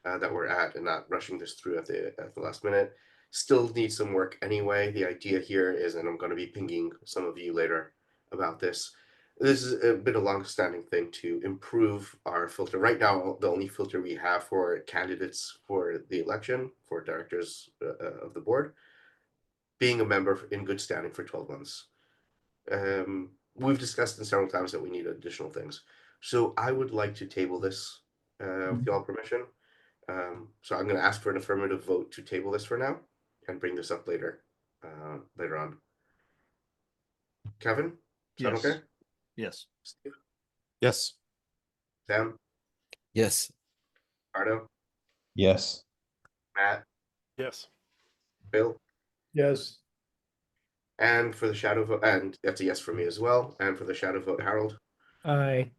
that we're at and not rushing this through at the last minute. Still needs some work anyway. The idea here is, and I'm going to be pinging some of you later about this. This is a bit of a long-standing thing to improve our filter. Right now, the only filter we have for candidates for the election for directors of the board, being a member in good standing for 12 months. We've discussed it several times that we need additional things. So I would like to table this with y'all permission. So I'm going to ask for an affirmative vote to table this for now and bring this up later on. Kevin, is that okay? Yes. Steve? Yes. Sam? Yes. Ardo? Yes. Matt? Yes. Bill? Yes. And for the shadow vote, and that's a yes for me as well. And for the shadow vote, Harold? Aye.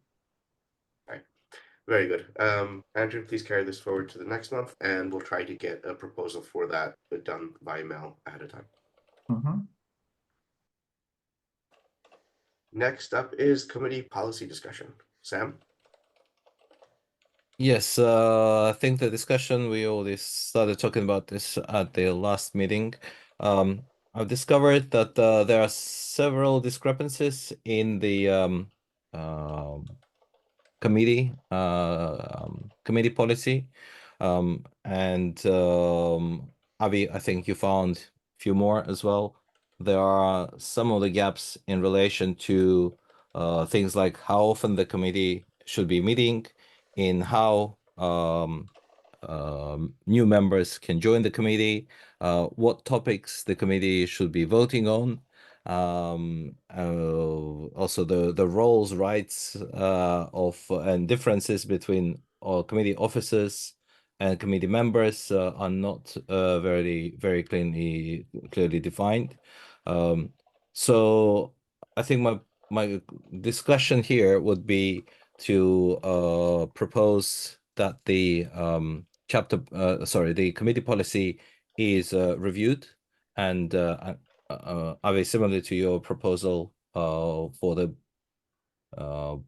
Very good. Andrew, please carry this forward to the next month, and we'll try to get a proposal for that done by mail ahead of time. Next up is committee policy discussion. Sam? Yes, I think the discussion, we already started talking about this at the last meeting. I've discovered that there are several discrepancies in the committee policy. And Avi, I think you found a few more as well. There are some of the gaps in relation to things like how often the committee should be meeting, in how new members can join the committee, what topics the committee should be voting on, also the roles, rights of and differences between committee officers and committee members are not very clearly defined. So I think my discussion here would be to propose that the the committee policy is reviewed, and Avi, similar to your proposal for the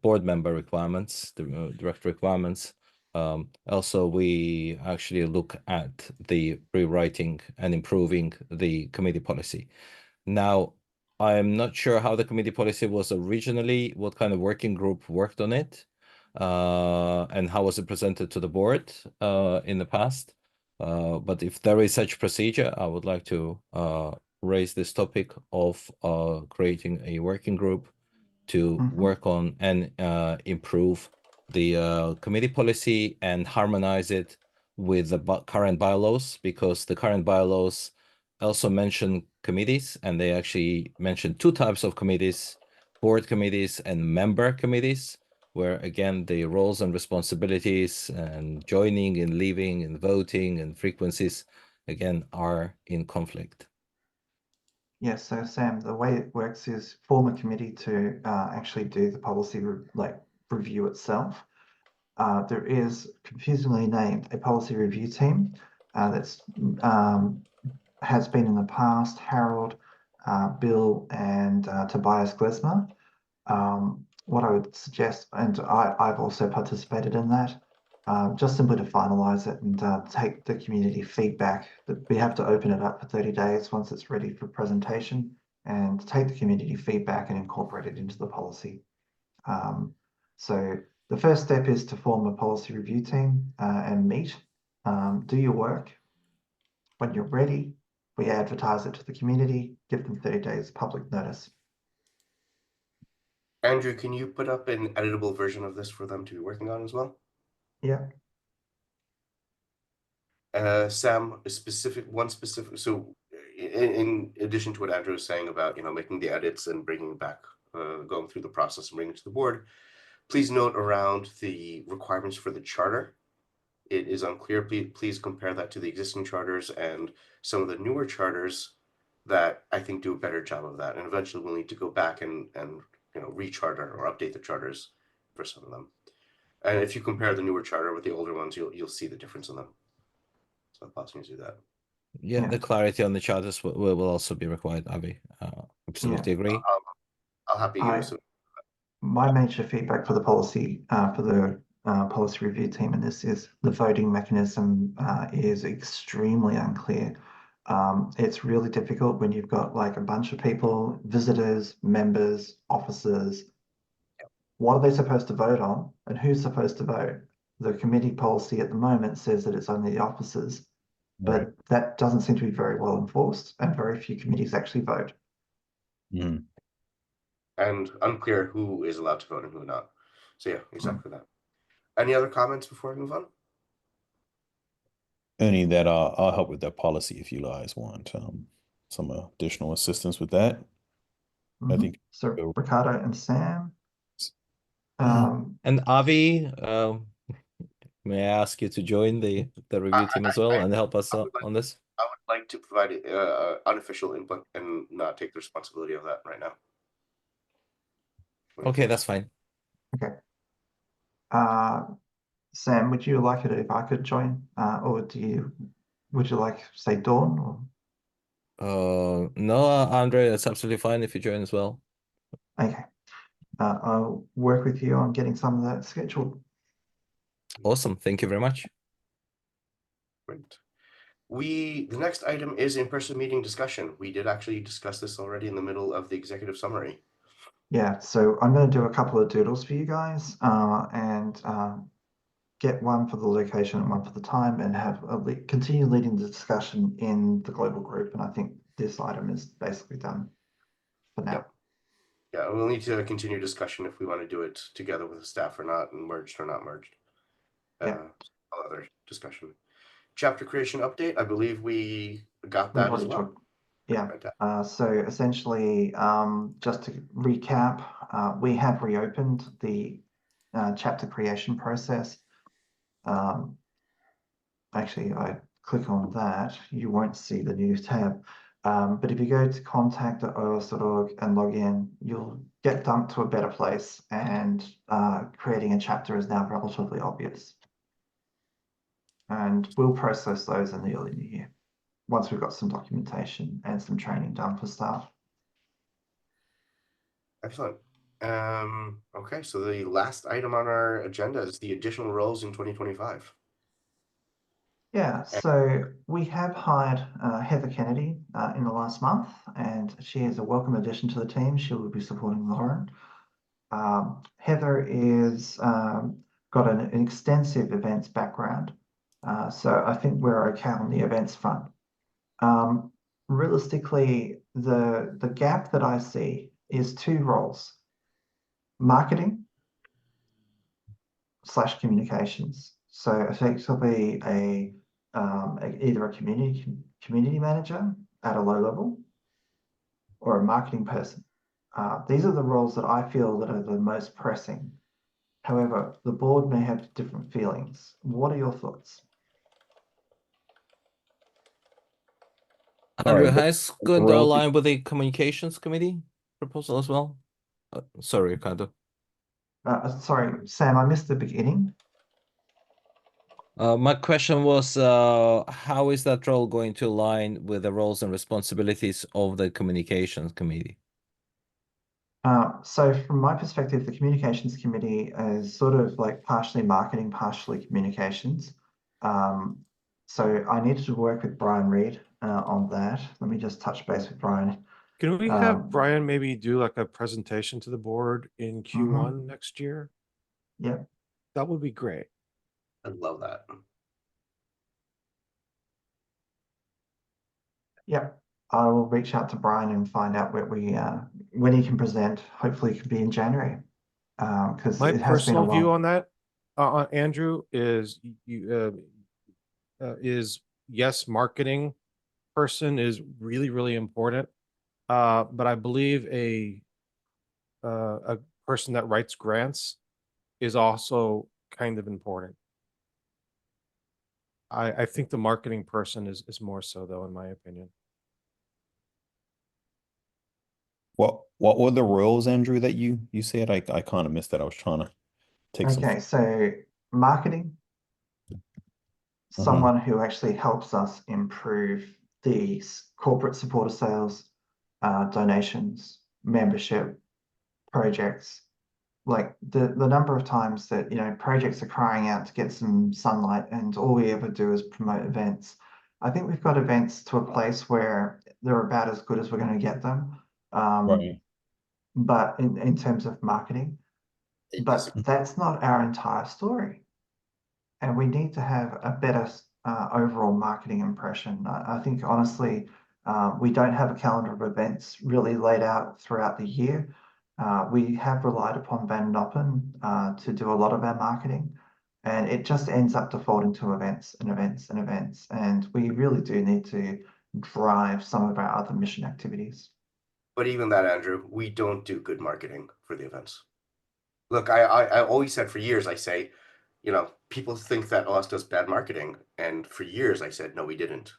board member requirements, the direct requirements. Also, we actually look at the rewriting and improving the committee policy. Now, I'm not sure how the committee policy was originally, what kind of working group worked on it, and how was it presented to the board in the past. But if there is such procedure, I would like to raise this topic of creating a working group to work on and improve the committee policy and harmonize it with the current bylaws, because the current bylaws also mention committees, and they actually mention two types of committees: board committees and member committees, where again the roles and responsibilities and joining and leaving and voting and frequencies again are in conflict. Yes, so Sam, the way it works is form a committee to actually do the policy review itself. There is confusingly named a policy review team that's has been in the past Harold, Bill, and Tobias Glesmer. What I would suggest, and I've also participated in that, just simply to finalize it and take the community feedback. That we have to open it up for 30 days once it's ready for presentation, and take the community feedback and incorporate it into the policy. So the first step is to form a policy review team and meet, do your work. When you're ready, we advertise it to the community, give them 30 days public notice. Andrew, can you put up an editable version of this for them to be working on as well? Yeah. Sam, one specific, so in addition to what Andrew was saying about, making the edits and bringing back, going through the process and bringing it to the board, please note around the requirements for the charter. It is unclear. Please compare that to the existing charters and some of the newer charters that I think do a better job of that. And eventually we'll need to go back and recharter or update the charters for some of them. And if you compare the newer charter with the older ones, you'll see the difference in them. So I'll pass you to do that. Yeah, the clarity on the charters will also be required, Avi. Absolutely agree. I'll happy you. So my major feedback for the policy policy review team in this is the voting mechanism is extremely unclear. It's really difficult when you've got like a bunch of people, visitors, members, officers. What are they supposed to vote on, and who's supposed to vote? The committee policy at the moment says that it's only the officers, but that doesn't seem to be very well enforced, and very few committees actually vote. And unclear who is allowed to vote and who not. So yeah, exactly that. Any other comments before we move on? Only that I'll help with that policy if you guys want some additional assistance with that. I think so. Ricardo and Sam. And Avi, may I ask you to join the review team as well and help us on this? I would like to provide unofficial input and not take the responsibility of that right now. Okay, that's fine. Okay. Sam, would you like it if I could join, or would you like, say, Dawn? Or? No, Andre, that's absolutely fine if you join as well. Okay. I'll work with you on getting some of that scheduled. Awesome. Thank you very much. Great. The next item is in-person meeting discussion. We did actually discuss this already in the middle of the executive summary. Yeah, so I'm going to do a couple of doodles for you guys, and get one for the location and one for the time, and have continue leading the discussion in the global group. And I think this item is basically done for now. Yeah, we'll need to continue discussion if we want to do it together with the staff or not, and merged or not merged. Other discussion. Chapter creation update. I believe we got that as well. Yeah. So essentially, just to recap, we have reopened the chapter creation process. Actually, I click on that, you won't see the new tab. But if you go to contact@owas.org and log in, you'll get dumped to a better place, and creating a chapter is now relatively obvious. And we'll process those in the early new year, once we've got some documentation and some training done for staff. Excellent. Okay, so the last item on our agenda is the additional roles in 2025. Yeah, so we have hired Heather Kennedy in the last month, and she is a welcome addition to the team. She will be supporting Lauren. Heather is got an extensive events background, so I think we're okay on the events front. Realistically, the gap that I see is 2 roles: marketing / communications. So effectively either a community manager at a low level or a marketing person. These are the roles that I feel that are the most pressing. However, the board may have different feelings. What are your thoughts? Andrew, right, has the going to role- align with the communications committee proposal as well? Sorry, Ricardo. Sorry, Sam, I missed the beginning. My question was, how is that role going to align with the roles and responsibilities of the communications committee? So from my perspective, the communications committee is sort of like partially marketing, partially communications. So I needed to work with Brian Reed on that. Let me just touch base with Brian. Can we have Brian maybe do like a presentation to the board in Q1 next year? Yep. That would be great. I love that. Yep. I will reach out to Brian and find out when he can present. Hopefully it could be in January. Because My it has been a personal view while. on that, Andrew, is yes, marketing person is really, really important. But I believe a person that writes grants is also kind of important. I think the marketing person is more so, though, in my opinion. What were the roles, Andrew, that you said? I kind of missed that. I was trying to take some. Okay, so marketing, someone who actually helps us improve the corporate supporter sales, donations, membership, projects. Like the number of times that, projects are crying out to get some sunlight and all we ever do is promote events. I think we've got events to a place where they're about as good as we're going to get them. Right. But in terms of marketing, but that's not our entire story. And we need to have a better overall marketing impression. I think honestly, we don't have a calendar of events really laid out throughout the year. We have relied upon Van Noppen to do a lot of our marketing, and it just ends up defaulting to events and events and events. And we really do need to drive some of our other mission activities. But even that, Andrew, we don't do good marketing for the events. Look, I always said for years, I say, people think that OWASP does bad marketing, and for years I said no, we didn't.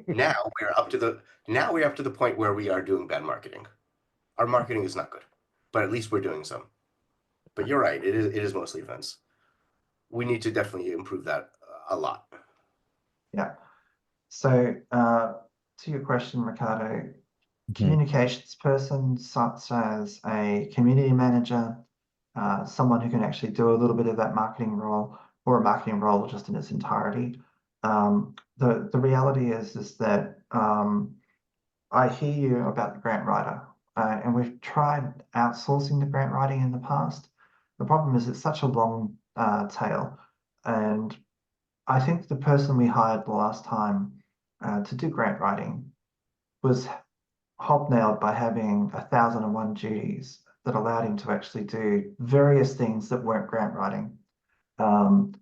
Now we're up to the point where we are doing bad marketing. Our marketing is not good, but at least we're doing some. But you're right, it is mostly events. We need to definitely improve that a lot. Yeah. So to your question, Ricardo, communications person such as a community manager, someone who can actually do a little bit of that marketing role, or a marketing role just in its entirety. The reality is that I hear you about the grant writer, and we've tried outsourcing the grant writing in the past. The problem is it's such a long tail, and I think the person we hired the last time to do grant writing was hobnailed by having 1,001 duties that allowed him to actually do various things that weren't grant writing. And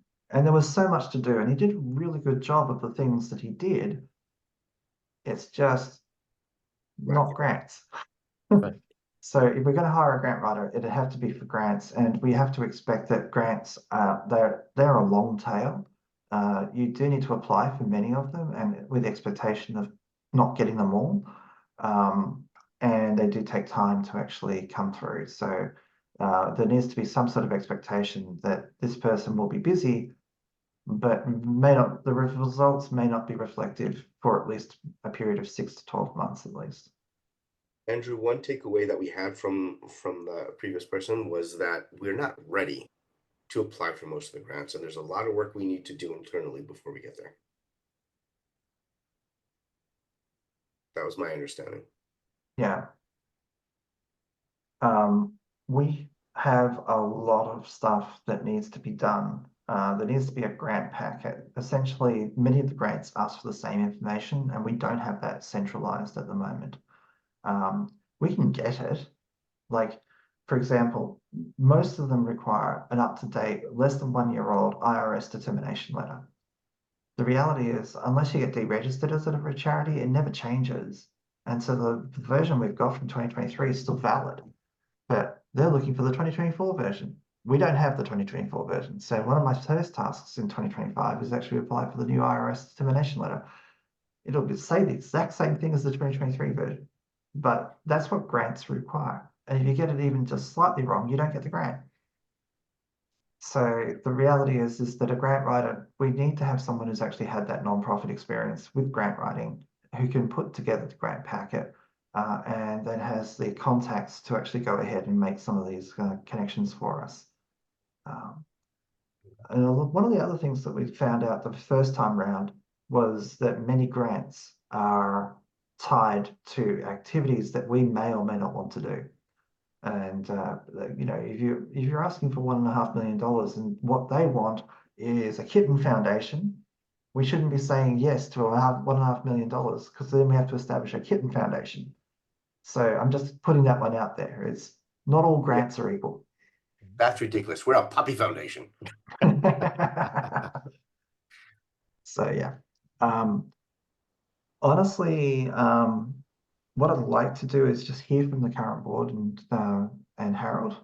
there was so much to do, and he did a really good job of the things that he did. It's just not grants. Right. So if we're going to hire a grant writer, it'd have to be for grants, and we have to expect that grants they're a long tail. You do need to apply for many of them, and with the expectation of not getting them all. and they do take time to actually come through. So there needs to be some sort of expectation that this person will be busy, but the results may not be reflective for at least a period of 6 to 12 months at least. Andrew, one takeaway that we had from the previous person was that we're not ready to apply for most of the grants, and there's a lot of work we need to do internally before we get there. That was my understanding. Yeah. We have a lot of stuff that needs to be done. There needs to be a grant packet. Essentially, many of the grants ask for the same information, and we don't have that centralized at the moment. We can get it. Like, for example, most of them require an up-to-date, less than 1 year old IRS determination letter. The reality is, unless you get deregistered as a charity, it never changes. And so the version we've got from 2023 is still valid, but they're looking for the 2024 version. We don't have the 2024 version. So one of my first tasks in 2025 is actually apply for the new IRS determination letter. It'll say the exact same thing as the 2023 version, but that's what grants require. And if you get it even just slightly wrong, you don't get the grant. So the reality is that a grant writer, we need to have someone who's actually had that nonprofit experience with grant writing, who can put together the grant packet, and then has the contacts to actually go ahead and make some of these connections for us. And one of the other things that we found out the first time round was that many grants are tied to activities that we may or may not want to do. And you know, if you're asking for $1.5 million and what they want is a kitten foundation, we shouldn't be saying yes to $1.5 million, because then we have to establish a kitten foundation. So I'm just putting that one out there. It's not all grants are equal. That's ridiculous. We're a puppy foundation. So yeah, honestly, what I'd like to do is just hear from the current board and Harold.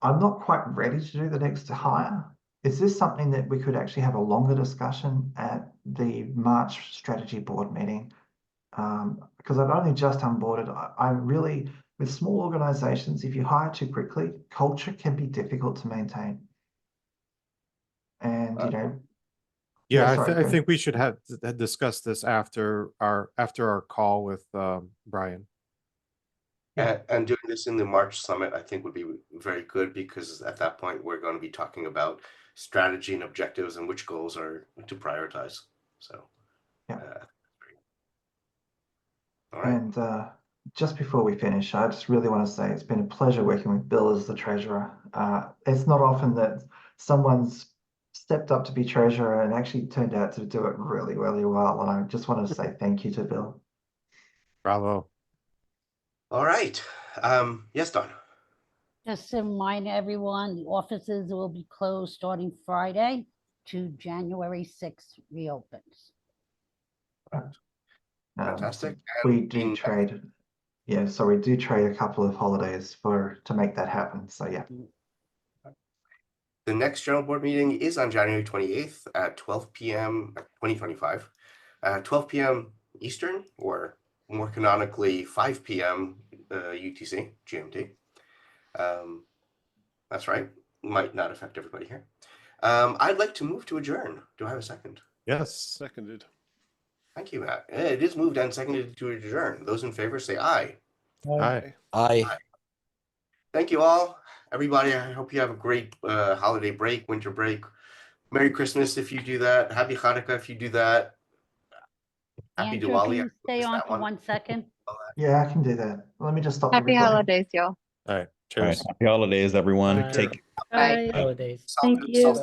I'm not quite ready to do the next hire. Is this something that we could actually have a longer discussion at the March strategy board meeting? Because I've only just onboarded. I'm really, with small organizations, if you hire too quickly, culture can be difficult to maintain. And you know, Yeah, sorry, I think we should have discussed this after our call with Brian. And doing this in the March summit, I think would be very good, because at that point we're going to be talking about strategy and objectives and which goals are to prioritize. So, yeah. All right. And just before we finish, I just really want to say it's been a pleasure working with Bill as the treasurer. It's not often that someone's stepped up to be treasurer and actually turned out to do it really, really well. And I just want to say thank you to Bill. Bravo. All right. Yes, Don. Just to remind everyone, the offices will be closed starting Friday to January 6th reopens. Fantastic. We do trade, yeah, so we do trade a couple of holidays to make that happen. So yeah. The next general board meeting is on January 28th at 12 p.m. 2025, 12 p.m. Eastern, or more canonically 5 p.m. UTC GMT. That's right. Might not affect everybody here. I'd like to move to adjourn. Do I have a second? Yes. Seconded. Thank you, Matt. It is moved and seconded to adjourn. Those in favor say aye. Aye. Aye. Thank you all. Everybody, I hope you have a great holiday break, winter break. Merry Christmas if you do that. Happy Hanukkah if you do that. Happy Andrew, Diwali. can you I stay missed on that for 1 second? Yeah, I can do that. Let me just stop the Happy recording. holidays, y'all. All right. All right. Cheers. Happy holidays, everyone. Bye. Take Bye. Bye. Holidays. Thank you.